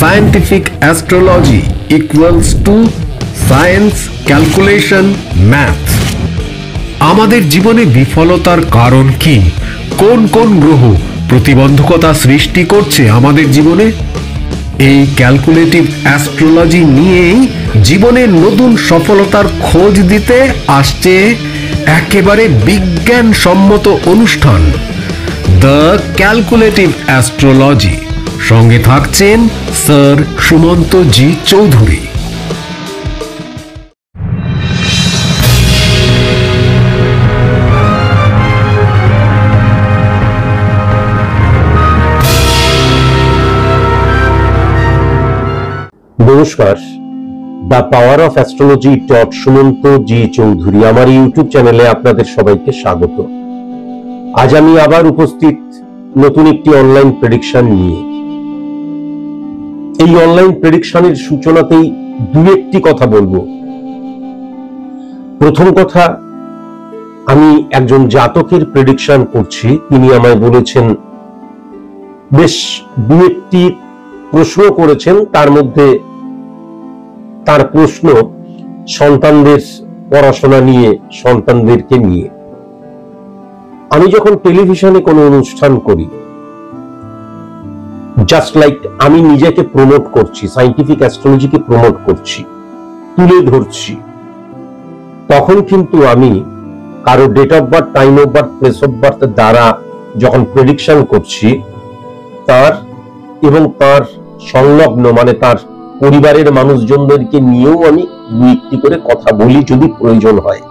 Scientific astrology equals to science, calculation, math. আমাদের জীবনে বিফলতার কারণ কি? কোন কোন গ্রহ প্রতিবন্ধকতা সৃষ্টি করছে আমাদের জীবনে? এই ক্যালকুলেটিভ অ্যাস্ট্রোলজি নিয়েই জীবনের নতুন সফলতার খোঁজ দিতে আসছে একেবারে বিজ্ঞানসম্মত অনুষ্ঠান দ্য ক্যালকুলেটিভ অ্যাস্ট্রোলজি। সঙ্গে থাকছেন স্যার সুমন্ত জি চৌধুরী। নমস্কার, the power of astrology dot Sumanta ji Chowdhury আমার ইউটিউব চ্যানেলে আপনাদের সবাইকে স্বাগত। আজ আমি আবার উপস্থিত নতুন একটি অনলাইন প্রেডিকশন নিয়ে। এই অনলাইন প্রেডিকশনের সূচনাতেই দু একটি কথা বলবো। প্রথম কথা, আমি একজন জাতকের প্রেডিকশন করছি। তিনি আমায় বলেছেন, বেশ দু একটি প্রশ্ন করেছেন, তার মধ্যে তার প্রশ্ন সন্তানদের পড়াশোনা নিয়ে, সন্তানদেরকে নিয়ে। আমি যখন টেলিভিশনে কোনো অনুষ্ঠান করি, জাস্ট লাইক আমি নিজেকে প্রমোট করছি, সায়েন্টিফিক অ্যাস্ট্রোলজিকে প্রমোট করছি, তুলে ধরছি, তখন কিন্তু আমি কারো date of birth, time of birth, place of birth দ্বারা যখন প্রেডিকশন করছি, তার এবং তার সংলগ্ন মানে তার পরিবারের মানুষজনদেরকে নিয়েও আমি দু একটি করে কথা বলি যদি প্রয়োজন হয়।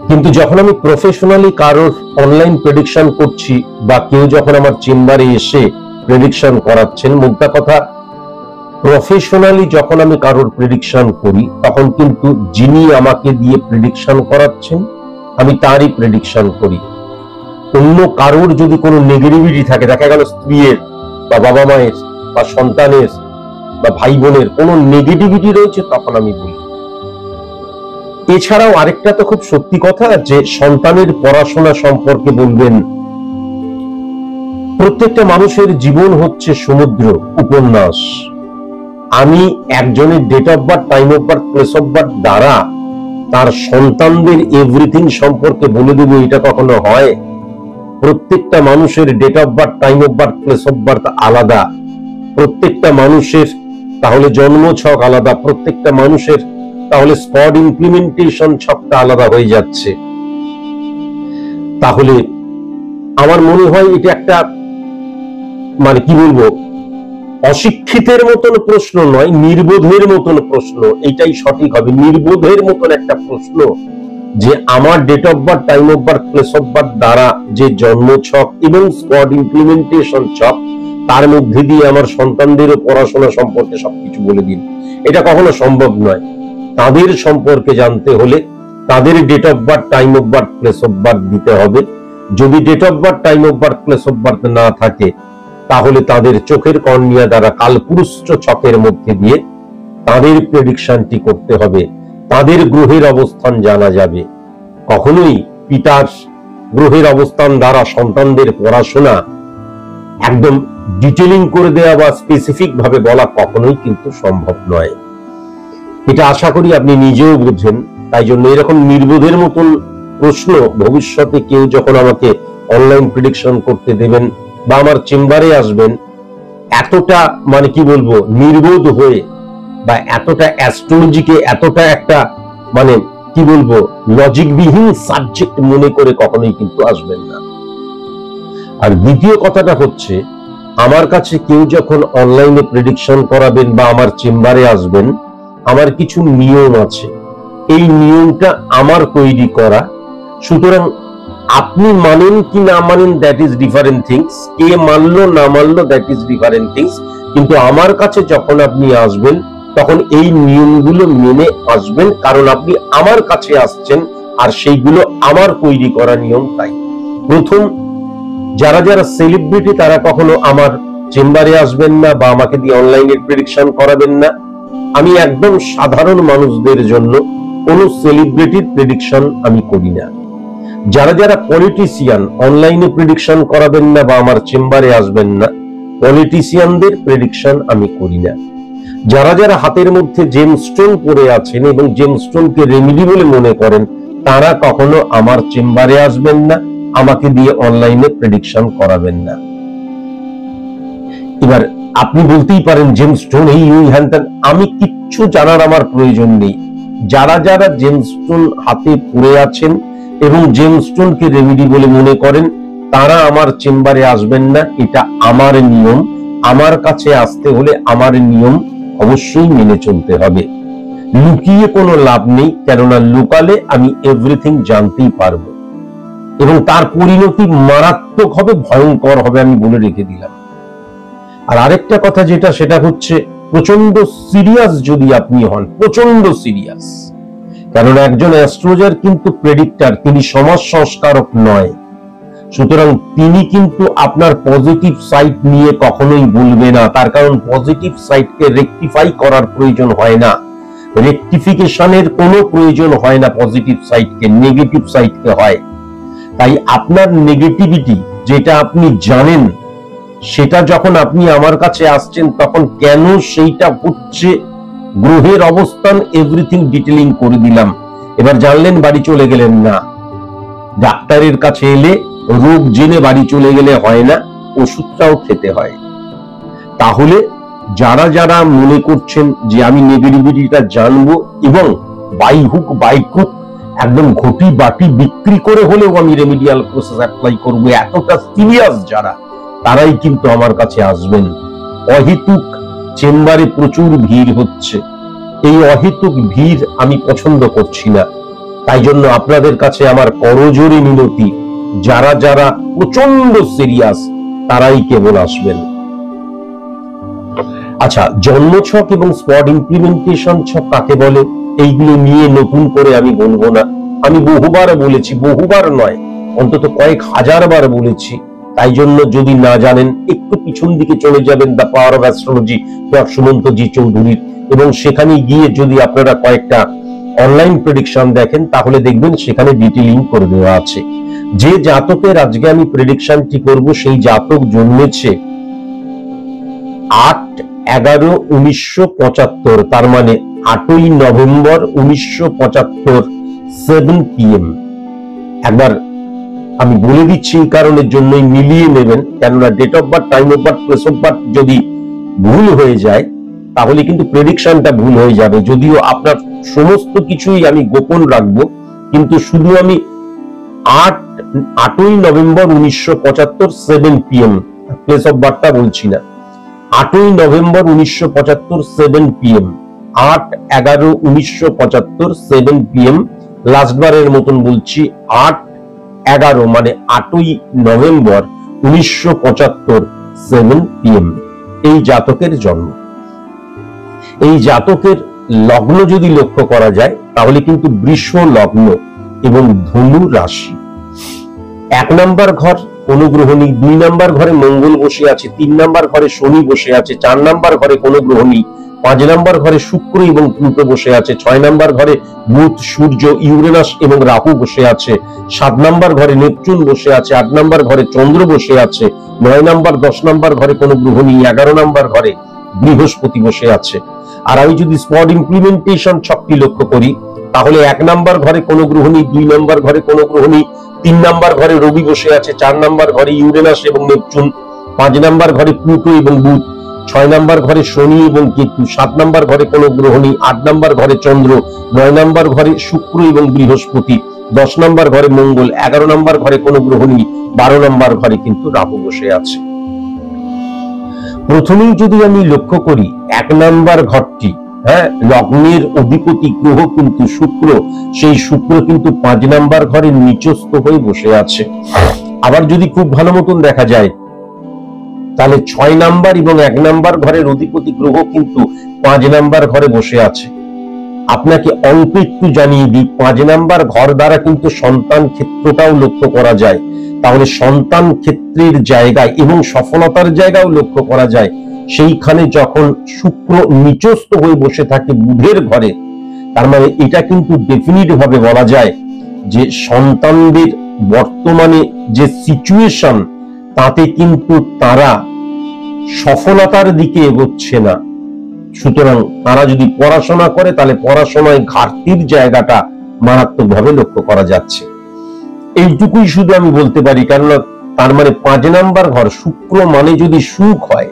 কিন্তু যখন আমি প্রফেশনালি কারোর অনলাইন প্রেডিকশন করছি বা কেউ যখন আমার চেম্বারে এসে প্রেডিকশন করাচ্ছেন, মোদ্দা কথা প্রফেশনালি যখন আমি কারোর প্রেডিকশন করি, তখন কিন্তু যিনি আমাকে দিয়ে প্রেডিকশন করাচ্ছেন আমি তারই প্রেডিকশন করি। অন্য কারোর যদি কোনো নেগেটিভিটি থাকে, দেখা গেল স্ত্রীর বা বাবা মায়ের বা সন্তানের বা ভাই বোনের কোনো নেগেটিভিটি রয়েছে, তখন আমি বলি। এছাড়াও আরেকটা তো খুব সত্যি কথা, যে সন্তানের পড়াশোনা সম্পর্কে বলবেন। প্রত্যেকটা মানুষের জীবন হচ্ছে সমুদ্র উপন্যাস। আমি একজনের date of birth, time of birth, place of birth দ্বারা তার সন্তানদের এভরিথিং সম্পর্কে বলে দেবো, এটা কখনো হয়? প্রত্যেকটা মানুষের date of birth, time of birth, place of birth আলাদা। প্রত্যেকটা মানুষের তাহলে জন্ম ছক আলাদা, প্রত্যেকটা মানুষের তাহলে স্পট ইমপ্লিমেন্টেশন ছকটা আলাদা হয়ে যাচ্ছে। তাহলে আমার মনে হয় এটা একটা মানে কি বলবো, অশিক্ষিতের মতন প্রশ্ন নয়, নির্বোধের মতন প্রশ্ন, এটাই সঠিক হবে। নির্বোধের মতন একটা প্রশ্ন, যে আমার date of birth, time of birth, place of birth দ্বারা যে জন্ম ছক এবং স্পট ইমপ্লিমেন্টেশন ছক, তার মধ্যে দিয়ে আমার সন্তানদেরও পড়াশোনা সম্পর্কে সবকিছু বলে দিন। এটা কখনো সম্ভব নয়। তাদের সম্পর্কে জানতে হলে তাদের date of birth, time of birth, place of birth দিতে হবে। যদি date of birth, time of birth, place of birth না থাকে, তাহলে তাদের চোখের কর্নিয়া দ্বারা কালপুরুষ ছকের মধ্যে দিয়ে তাদের প্রেডিকশনটি করতে হবে। তাদের গ্রহের অবস্থান জানা যাবে। কখনোই পিতার গ্রহের অবস্থান দ্বারা সন্তানদের পড়াশোনা একদম ডিটেলিং করে দেওয়া বা স্পেসিফিক ভাবে বলা কখনোই কিন্তু সম্ভব নয়। এটা আশা করি আপনি নিজেও বুঝেন। তাই জন্য এরকম নির্বোধের মতন প্রশ্ন ভবিষ্যতে কেউ যখন আমাকে অনলাইন প্রেডিকশন করতে দেবেন বা আমার চেম্বারে আসবেন, এতটা মানে কি বলবো, নির্বোধ হয়ে বা এতটা অ্যাস্ট্রোলজিকে এতটা একটা মানে কি বলবো লজিকবিহীন সাবজেক্ট মনে করে কখনোই কিন্তু আসবেন না। আর দ্বিতীয় কথাটা হচ্ছে, আমার কাছে কেউ যখন অনলাইনে প্রেডিকশন করাবেন বা আমার চেম্বারে আসবেন, আমার কিছু নিয়ম আছে। এই নিয়মটা আমার তৈরি করা। সুতরাং আপনি মানেন কি না মানেন, দ্যাট ইজ ডিফারেন্ট থিংস। কে মানলো না মানলো, দ্যাট ইজ ডিফারেন্ট থিংস। কিন্তু আমার কাছে যখন আপনি আসবেন, তখন এই নিয়মগুলো মেনে আসবেন, কারণ আপনি আমার কাছে আসছেন আর সেইগুলো আমার তৈরি করা নিয়ম। তাই প্রথম, যারা যারা সেলিব্রিটি তারা কখনো আমার চেম্বারে আসবেন না বা আমাকে দিয়ে অনলাইনে প্রেডিকশন করাবেন না। আমি একদম সাধারণ মানুষদের জন্য কোনো সেলিব্রিটির প্রেডিকশন আমি করি না। যারা যারা পলিটিশিয়ান অনলাইনে প্রেডিকশন করাবেন না বা আমার চেম্বারে আসবেন না, পলিটিশিয়ানদের প্রেডিকশন আমি করি না। যারা যারা হাতের মধ্যে জেমস্টোন পরে আছেন এবং জেমস্টোনকে রেমেডি বলে মনে করেন, তারা কখনো আমার চেম্বারে আসবেন না, আমাকে দিয়ে অনলাইনে প্রেডিকশন করাবেন না। এবার আপনি বলতেই পারেন জেমস্টোন এই হ্যান ত্যান, আমি কিচ্ছু জানার আমার প্রয়োজন নেই। যারা যারা জেমস্টোন হাতে পরে আছেন এবং জেমস্টোনকে রেমেডি বলে মনে করেন, তারা আমার চেম্বারে আসবেন না। এটা আমার নিয়ম। আমার কাছে আসতে হলে আমার নিয়ম অবশ্যই মেনে চলতে হবে। লুকিয়ে কোনো লাভ নেই, কেননা লুকালে আমি এভরিথিং জানতেই পারবো এবং তার পরিণতি মারাত্মক হবে, ভয়ঙ্কর হবে, আমি বলে রেখে দিলাম। আর আরেকটা কথা যেটা, সেটা হচ্ছে প্রচন্ড সিরিয়াস যদি আপনি হন, প্রচন্ড সিরিয়াস, কারণ একজন অ্যাস্ট্রোলজার কিন্তু প্রেডিক্টর, তিনি সমাজ সংস্কারক নয়। সুতরাং তিনি কিন্তু আপনার পজিটিভ সাইড নিয়ে কখনোই বলবে না, তার কারণ পজিটিভ সাইডকে রেকটিফাই করার প্রয়োজন হয় না, রেকটিফিকেশনের কোনো প্রয়োজন হয় না, পজিটিভ সাইডকে, নেগেটিভ সাইডকে হয়। তাই আপনার নেগেটিভিটি যেটা আপনি জানেন, সেটা যখন আপনি আমার কাছে আসছেন, তখন কেন সেইটা হচ্ছে, গ্রহের অবস্থান, এভরিথিং ডিটেলিং করে দিলাম। এবার জানলেন, বাড়ি চলে গেলেন না। ডাক্তারের কাছে এলে রোগ জেনে বাড়ি চলে গেলে হয় না, ওষুধটাও খেতে হয়। তাহলে যারা যারা মনে করছেন যে আমি নেগেটিভিটিটা জানবো এবং বাই হুক বাই ক্রুক একদম ঘটি বাটি বিক্রি করে হলেও আমি রেমিডিয়াল প্রসেস অ্যাপ্লাই করবো, এতটা সিরিয়াস যারা, তারাই কিন্তু আমার কাছে আসবেন। অহেতুক চেম্বারে প্রচুর ভিড় হচ্ছে, এই অহেতুক ভিড় আমি পছন্দ করছি না। তাই জন্য আপনাদের কাছে আমার করজোড়ে মিনতি, যারা যারা প্রচন্ড সিরিয়াস তারাই কেবল আসবেন। আচ্ছা, জন্মছক এবং স্পট ইমপ্লিমেন্টেশন ছক কাকে বলে, এইগুলো নিয়ে নতুন করে আমি বলবো না। আমি বহুবার বলেছি, বহুবার নয়, অন্তত কয়েক হাজার বার বলেছি। তাই জন্য যদি না জানেন, একটু পিছন দিকে চলে যাবেন the power of astrology Sumanta ji চৌধুরীর, এবং সেখানে গিয়ে যদি আপনারা কয়েকটা অনলাইন প্রেডিকশন দেখেন, তাহলে দেখবেন সেখানে ডিটেইলিং করে দেওয়া আছে। যে জাতকের আজকে আমি প্রেডিকশনটি করব, সেই জাতক জন্মেছে 8/11/1975, তার মানে 8ই নভেম্বর 1975 7 PM। একবার আমি বলে দিচ্ছি এই কারণের জন্যই, মিলিয়ে নেবেন, কেননা date of birth, time of birth, place of birth যদি ভুল হয়ে যায়, তাহলে কিন্তু প্রেডিকশনটা ভুল হয়ে যাবে। যদিও আপনার সমস্ত কিছুই আমি গোপন রাখবো, কিন্তু শুধু আমি 8ই নভেম্বর 1975 7 PM, প্লেস অফ বার্থটা বলছি না। 8ই নভেম্বর 1975 7 PM, 8/11/1975 7 PM। লাস্টবারের মতন বলছি, 8/11 মানে 8ই নভেম্বর 1975 7 PM এই জাতকের জন্ম। এই জাতকের লগ্ন যদি লক্ষ্য করা যায়, তাহলে কিন্তু বৃষ লগ্ন এবং ধনু রাশি। 1 নম্বর ঘর কোনো গ্রহ নেই, 2 নম্বর ঘরে মঙ্গল বসে আছে, 3 নম্বর ঘরে শনি বসে আছে, 4 নম্বর ঘরে কোনো গ্রহ নেই, 5 নম্বর ঘরে শুক্র এবং প্লুটো বসে আছে, 6 নম্বর ঘরে বুধ, সূর্য, ইউরেনাস এবং রাহু বসে আছে, 7 নম্বর ঘরে নেপচুন বসে আছে, 8 নম্বর ঘরে চন্দ্র বসে আছে, 9 নম্বর 10 নম্বর ঘরে কোনো গ্রহ নেই, 11 নম্বর ঘরে বৃহস্পতি বসে আছে। আর আমি যদি স্পট ইমপ্লিমেন্টেশন ছকটি লক্ষ্য করি, তাহলে 1 নম্বর ঘরে কোনো গ্রহ নেই, 2 নম্বর ঘরে কোনো গ্রহ নেই, 3 নম্বর ঘরে রবি বসে আছে, 4 নম্বর ঘরে ইউরেনাস এবং নেপচুন, 5 নম্বর ঘরে প্লুটো এবং বুধ, 6 নম্বর ঘরে শনি এবং কেতু, 7 নম্বর ঘরে কোনো গ্রহ নেই, 8 নম্বর ঘরে চন্দ্র, 9 নম্বর ঘরে শুক্র এবং বৃহস্পতি, 10 নম্বর ঘরে মঙ্গল, 11 নম্বর ঘরে কোনো গ্রহ নেই, 12 নম্বর ঘরে কিন্তু রাহু বসে আছে। প্রথমেই যদি আমি লক্ষ্য করি 1 নম্বর ঘরটি, লগ্নের অধিপতি গ্রহ কিন্তু শুক্র, সেই শুক্র কিন্তু 5 নম্বর ঘরে নিচস্থ হয়ে বসে আছে। আবার যদি খুব ভালো মতন দেখা যায়, তাহলে 6 নাম্বার এবং 1 নাম্বার ঘরের অধিপতি গ্রহ কিন্তু 5 নাম্বার ঘরে বসে আছে। আপনাকে অল্প একটু জানিয়ে দিই, 5 নাম্বার ঘর দ্বারা কিন্তু সন্তান ক্ষেত্রটাও লক্ষ্য করা যায়। তাহলে সন্তান ক্ষেত্রের জায়গায় এবং সফলতার জায়গাও লক্ষ্য করা যায়। সেইখানে যখন শুক্র নিচস্থ হয়ে বসে থাকে বুধের ঘরে, তার মানে এটা কিন্তু ডেফিনিট ভাবে বলা যায় যে সন্তানদের বর্তমানে যে সিচুয়েশন, তাতে কিন্তু তারা সফলতার দিকে এগোচ্ছে না। সুতরাং তারা যদি পড়াশোনা করে তাহলে পড়াশোনায় ঘাটতির জায়গাটা মারাত্মকভাবে লক্ষ্য করা যাচ্ছে। এইটুকুই শুধু আমি বলতে পারি, কেননা তার মানে 5 নাম্বার ঘর, শুক্র মানে যদি সুখ হয়,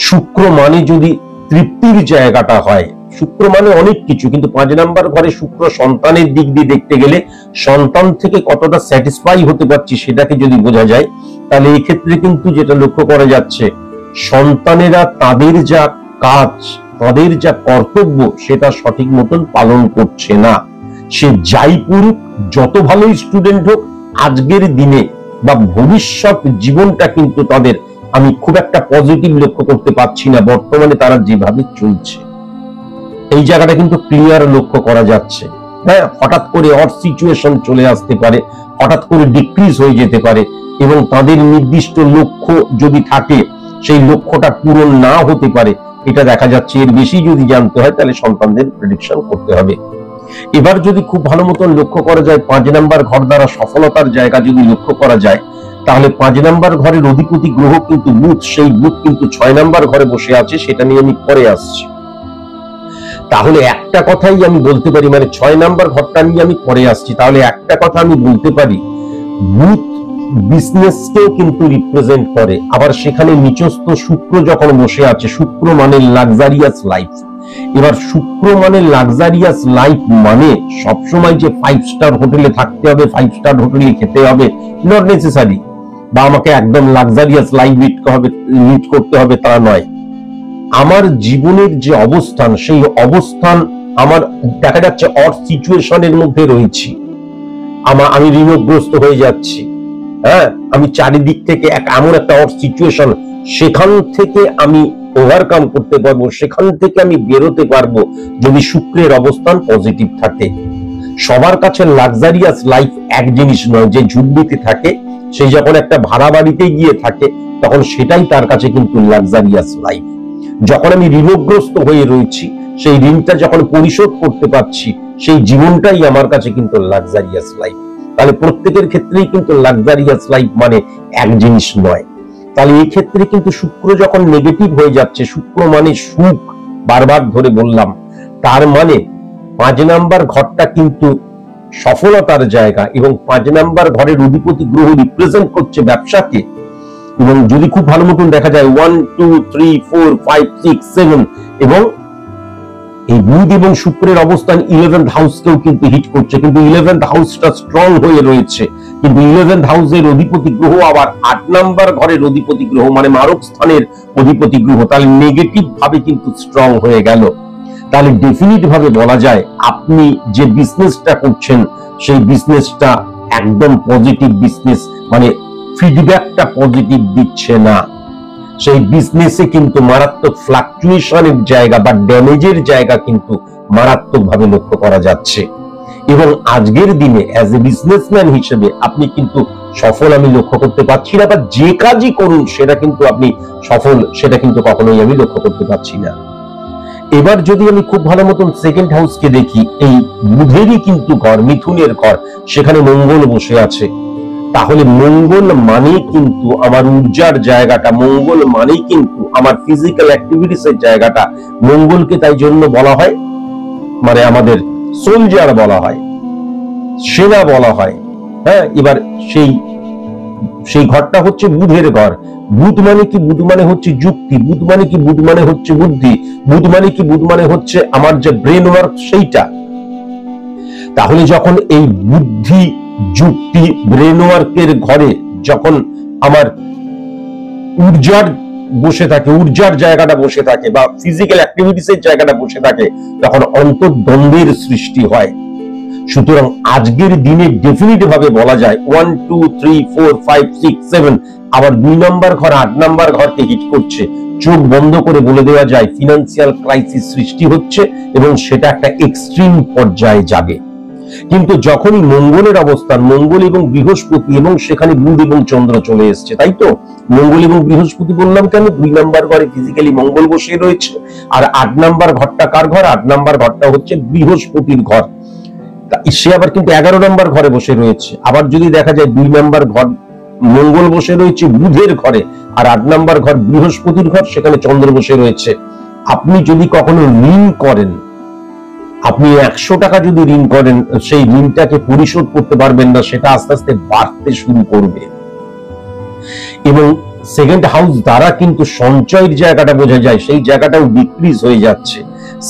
শুক্র মানে যদি তৃপ্তির জায়গাটা হয়, শুক্র মানে অনেক কিছু, কিন্তু 5 নাম্বার ঘরে শুক্র সন্তানের দিক দিয়ে দেখতে গেলে সন্তান থেকে কতটা স্যাটিসফাই হতে পারছি সেটাকে যদি বোঝা যায়, তাহলে এই ক্ষেত্রে কিন্তু যেটা লক্ষ্য করা যাচ্ছে, সন্তানেরা তাদের যা কাজ, তাদের যা কর্তব্য সেটা সঠিক মতন পালন করছে না। সে যাই করুক, যত ভালো স্টুডেন্ট হোক, আজকের দিনে বা ভবিষ্যৎ জীবনটা কিন্তু তাদের আমি খুব একটা পজিটিভ লক্ষ্য করতে পারছি না বর্তমানে তারা যেভাবে চলছে। এই জায়গাটা কিন্তু ক্লিয়ার লক্ষ্য করা যাচ্ছে। হ্যাঁ, হঠাৎ করে অড সিচুয়েশন চলে আসতে পারে, হঠাৎ করে ডিক্রিজ হয়ে যেতে পারে, এবং তাদের নির্দিষ্ট লক্ষ্য যদি থাকে সেই লক্ষ্যটা পূরণ না হতে পারে, এটা দেখা যাচ্ছে। এর বেশি যদি জানতে হয় তাহলে সন্তানদের প্রেডিকশন করতে হবে। এবার যদি খুব ভালো মতন লক্ষ্য করা যায় 5 নাম্বার ঘর দ্বারা সফলতার জায়গা যদি লক্ষ্য করা যায়, তাহলে 5 নাম্বার ঘরের অধিপতি গ্রহ কিন্তু বুধ, সেই বুধ কিন্তু 6 নাম্বার ঘরে বসে আছে, সেটা নিয়ে আমি পরে আসছি। তাহলে একটা কথাই আমি বলতে পারি, মানে 6 নাম্বার ঘরটা নিয়ে আমি পরে আসছি, তাহলে একটা কথা আমি বলতে পারি, বুধ বিজনেসকেও কিন্তু রিপ্রেজেন্ট করে। আবার সেখানে নিচস্থ শুক্র যখন বসে আছে, শুক্র মানে লাক্সারিয়াস লাইফ। এবার শুক্র মানে লাক্সারিয়াস লাইফ মানে সবসময় যে 5 স্টার হোটেলে থাকতে হবে, 5 স্টার হোটেলে খেতে হবে, নট নেসেসারি, বা আমাকে একদম লাক্সারিয়াস লাইফ লিড করতে হবে তা নয়। আমার জীবনের যে অবস্থান, সেই অবস্থান আমার দেখা যাচ্ছে অড সিচুয়েশনের মধ্যে রয়েছি, আমি ঋণগ্রস্ত হয়ে যাচ্ছি। হ্যাঁ, আমি চারিদিক থেকে এমন একটা অড সিচুয়েশন, সেখান থেকে আমি ওভারকাম করতে পারবো, সেখান থেকে আমি বেরোতে পারবো যদি শুক্রের অবস্থান পজিটিভ থাকে। সবার কাছে লাক্সারিয়াস লাইফ এক জিনিস নয়। যে ঝুঁকিতে থাকে, সে যখন একটা ভাড়া বাড়িতে গিয়ে থাকে, তখন সেটাই তার কাছে কিন্তু লাক্সারিয়াস লাইফ। যখন আমি ঋণগ্রস্ত হয়ে রয়েছি, সেই ঋণটা যখন পরিশোধ করতে পারছি, সেই জীবনটাই আমার কাছে কিন্তু লাক্সারিয়াস লাইফ। তাহলে প্রত্যেকের ক্ষেত্রেই কিন্তু লাক্সারিয়াস লাইফ মানে এক জিনিস নয়। তাহলে এই ক্ষেত্রে কিন্তু শুক্র যখন নেগেটিভ হয়ে যাচ্ছে, শুক্র মানে সুখ, বারবার ধরে বললাম, তার মানে 5 নাম্বার ঘরটা কিন্তু সফলতার জায়গা, এবং 5 নাম্বার ঘরের অধিপতি গ্রহ রিপ্রেজেন্ট করছে ব্যবসাকে। এবং যদি খুব ভালো মতন দেখা যায় 1 2 3 4 5 6 7, এবং এই বুধ এবং শুক্রের অবস্থান 11th হাউসকেও কিন্তু হিট করছে, কিন্তু 11th হাউসটা স্ট্রং হয়ে রয়েছে। কিন্তু 11th হাউসের অধিপতি গ্রহ আবার 8 নাম্বার ঘরের অধিপতি গ্রহ, মানে মারক স্থানের অধিপতি গ্রহ, তাহলে নেগেটিভ ভাবে কিন্তু স্ট্রং হয়ে গেল। তাহলে ডেফিনিট ভাবে বলা যায়, আপনি যে বিজনেসটা করছেন সেই বিজনেসটা একদম পজিটিভ বিজনেস, মানে ফিডব্যাকটা পজিটিভ দিচ্ছে না। সেই বিজনেসে কিন্তু মারাত্মক ফ্লাকচুয়েশনের জায়গা বা ড্যামেজের জায়গা কিন্তু মারাত্মকভাবে লক্ষ্য করা যাচ্ছে। এবং আজকের দিনে অ্যাজ এ বিজনেসম্যান হিসেবে আপনি কিন্তু সফল আমি লক্ষ্য করতে পারছি না, বা যে কাজই করুন সেটা কিন্তু আপনি সফল, সেটা কিন্তু কখনোই আমি লক্ষ্য করতে পারছি না। এবার যদি আমি খুব ভালো মতন সেকেন্ড হাউসকে দেখি, এই বুধেরই কিন্তু ঘর, মিথুনের ঘর, সেখানে মঙ্গল বসে আছে। তাহলে মঙ্গল মানে কিন্তু আমার ঊর্জার জায়গাটা, মঙ্গল মানেই কিন্তু আমার ফিজিক্যাল অ্যাক্টিভিটিস এর জায়গাটা। মঙ্গলকে তাই জন্য বলা হয়, মানে আমাদের সোলজার বলা হয়, সেনা বলা হয়। হ্যাঁ, এবার সেই ঘরটা হচ্ছে বুধের ঘর। বুধ মানে কি? বুধ মানে হচ্ছে যুক্তি, বুধ মানে কি? বুধ মানে হচ্ছে বুদ্ধি, বুধ মানে কি? বুধ মানে হচ্ছে আমার যে ব্রেন ওয়ার্ক সেইটা। তাহলে যখন এই বুদ্ধি, যুক্তি, ব্রেন ওয়ার্কের ঘরে যখন আমার ঊর্জার বসে থাকে, ঊর্জার জায়গাটা বসে থাকে, বা ফিজিক্যাল অ্যাক্টিভিটিস এর জায়গাটা বসে থাকে, তখন অন্তর্দ্বন্দ্বের সৃষ্টি হয়। সুতরাং আজকের দিনে ডেফিনিট ভাবে বলা যায় 1 2 3 4 5 6 7, আবার 2 নাম্বার ঘর 8 নাম্বার ঘরকে হিট করছে। চোখ বন্ধ করে বলে দেওয়া যায় ফিনান্সিয়াল ক্রাইসিস সৃষ্টি হচ্ছে, এবং সেটা একটা এক্সট্রিম পর্যায়ে যাবে। কিন্তু যখনই মঙ্গলের অবস্থান, মঙ্গল এবং বৃহস্পতি, এবং সেখানে বুধ এবং চন্দ্র চলে এসছে, তাই তো মঙ্গল এবং বৃহস্পতি বললাম কেন? 2 নাম্বার ঘরে ফিজিক্যালি মঙ্গল বসে রয়েছে, আর 8 নাম্বার ঘরটা কার ঘর? 8 নাম্বার ঘরটা হচ্ছে বৃহস্পতির ঘর। সে আবার কিন্তু 11 নাম্বার ঘরে বসে রয়েছে। আবার যদি দেখা যায় 2 নাম্বার ঘর মঙ্গল বসে রয়েছে বুধের ঘরে, আর 8 নাম্বার ঘর বৃহস্পতির ঘর, সেখানে চন্দ্র বসে রয়েছে। আপনি যদি কখনো ঋণ করেন, আপনি 100 টাকা যদি ঋণ করেন, সেই ঋণটাকে পরিশোধ করতে পারবেন না, সেটা আস্তে আস্তে বাড়তে শুরু করবে। এবং সেকেন্ড হাউস দ্বারা কিন্তু সঞ্চয়ের জায়গাটা বোঝা যায়, সেই জায়গাটাও ডিক্রিজ হয়ে যাচ্ছে।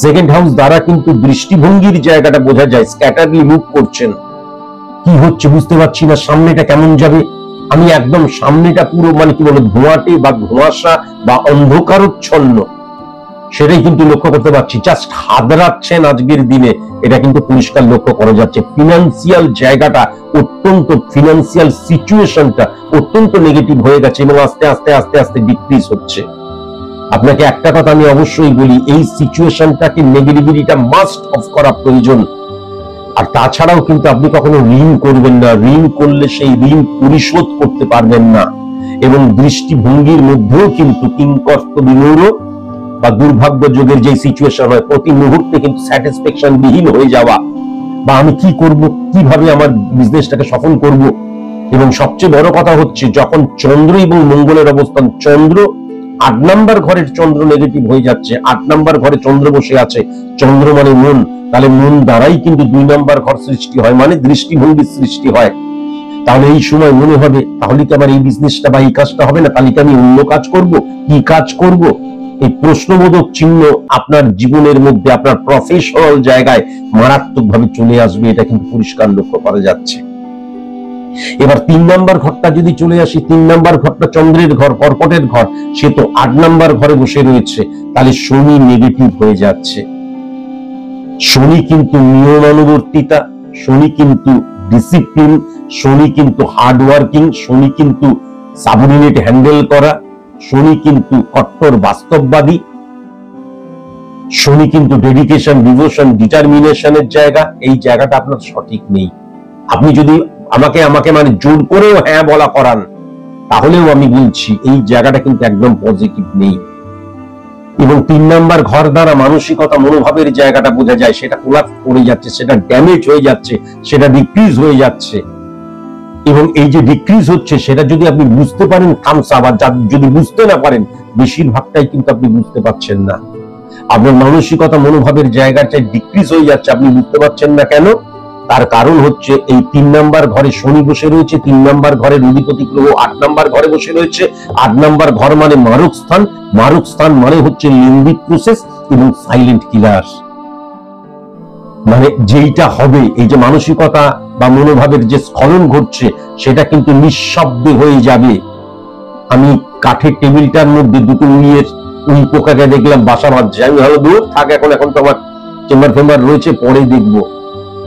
সেকেন্ড হাউস দ্বারা কিন্তু দৃষ্টিভঙ্গির জায়গাটা বোঝা যায়, স্ক্যাটারলি মুভ করছেন, কি হচ্ছে বুঝতে পারছি না, সামনেটা কেমন যাবে, আমি একদম সামনেটা পুরো কি বলে ধোঁয়াটে বা ধোঁয়াশা বা অন্ধকারচ্ছন্ন, সেটাই কিন্তু লক্ষ্য করতে পারছি। জাস্ট হাদরাচ্ছেন আজকের দিনে, এটা কিন্তু পরিষ্কার লক্ষ্য করা যাচ্ছে। ফিনান্সিয়াল জায়গাটা অত্যন্ত, ফিনান্সিয়াল সিচুয়েশনটা অত্যন্ত নেগেটিভ হয়ে গেছে এবং আস্তে আস্তে আস্তে আস্তে ডিক্রিজ হচ্ছে। আপনাকে একটা কথা আমি অবশ্যই বলি, এই সিচুয়েশনটাকে, নেগেটিভিটিটা মাস্ট অফ করা প্রয়োজন। আর তাছাড়াও কিন্তু আপনি কখনো ঋণ করবেন না, ঋণ করলে সেই ঋণ পরিশোধ করতে পারবেন না। এবং দৃষ্টিভঙ্গির মধ্যেও কিন্তু কিংকর্ত বিমূঢ় বা দুর্ভাগ্য যোগের যে সিচুয়েশন হয়, প্রতি মুহূর্তে কিন্তু স্যাটিসফ্যাকশন বিহীন হয়ে যাওয়া, বা আমি কি করব, কিভাবে আমার বিজনেসটাকে সফল করব। এবং সবচেয়ে বড় কথা হচ্ছে, যখন চন্দ্র এবং মঙ্গলের অবস্থান, চন্দ্র 8 নাম্বার ঘরের চন্দ্র নেগেটিভ হয়ে যাচ্ছে, 8 নাম্বার ঘরে চন্দ্র বসে আছে, চন্দ্র মানে মন, তাহলে মন দ্বারাই কিন্তু 2 নাম্বার ঘর সৃষ্টি হয়, মানে দৃষ্টিভঙ্গির সৃষ্টি হয়। তাহলে এই সময় মনে হবে, তাহলে কি আমার এই বিজনেসটা বা এই কাজটা হবে না, তাহলে কি আমি অন্য কাজ করব, কি কাজ করব? এই প্রশ্নবোধক চিহ্ন আপনার জীবনের মধ্যে, আপনার প্রফেশনাল জায়গায় মারাত্মকভাবে চলে আসবে, এটা কিন্তু পরিষ্কার লক্ষ্য করা যাচ্ছে। এবার 3 নাম্বার ঘরটা যদি চলে আসি, 3 নাম্বার ঘরটা চন্দ্রের ঘর, কর্কটের ঘর, সে তো 8 নাম্বার ঘরে বসে রয়েছে, তাহলে শনি নেগেটিভ হয়ে যাচ্ছে। শনি কিন্তু নিয়মানুবর্তিতা, শনি কিন্তু ডিসিপ্লিন, শনি কিন্তু হার্ড ওয়ার্কিং, শনি কিন্তু সাবঅর্ডিনেট হ্যান্ডেল করা, শনি কিন্তু কট্টর বাস্তববাদী, শনি কিন্তু ডেডিকেশন, ডিভোশন, ডিটারমিনেশনের জায়গা। এই জায়গাটা আপনার সঠিক নেই। আপনি যদি আমাকে মানে জোর করেও হ্যাঁ বলা করান, তাহলেও আমি বলছি এই জায়গাটা কিন্তু একদম পজিটিভ নেই। এবং 3 নাম্বার ঘর দ্বারা মানসিকতা, মনোভাবের জায়গাটা বোঝা যায়, সেটা কোলাপস করে যাচ্ছে, সেটা ড্যামেজ হয়ে যাচ্ছে, সেটা ডিক্রিজ হয়ে যাচ্ছে। এবং এই যে ডিক্রিজ হচ্ছে, সেটা যদি আপনি বুঝতে পারেন খামসা, বা যদি বুঝতে না পারেন, বেশিরভাগটাই কিন্তু আপনি বুঝতে পারছেন না। আপনার মানসিকতা, মনোভাবের জায়গাটা ডিক্রিজ হয়ে যাচ্ছে, আপনি বুঝতে পারছেন না কেন? তার কারণ হচ্ছে এই 3 নাম্বার ঘরে শনি বসে রয়েছে, 3 নাম্বার ঘরে অধিপতি গ্রহ 8 নাম্বার ঘরে বসে রয়েছে। 8 নাম্বার ঘর মানে মারক স্থান, মারক স্থান মানে হচ্ছে লিম্বিক প্রসেস এবং সাইলেন্ট কিলার। মানে যেইটা হবে, এই যে মানসিকতা বা মনোভাবের যে স্খলন ঘটছে, সেটা কিন্তু নিঃশব্দে হয়ে যাবে। আমি কাঠের টেবিলটার মধ্যে দুটো উই পোকাকে দেখলাম বাসা বাঁধছে, আমি ভালো দূর থাক, এখন তো আমার চেম্বার ফেম্বার রয়েছে, পরে দেখবো।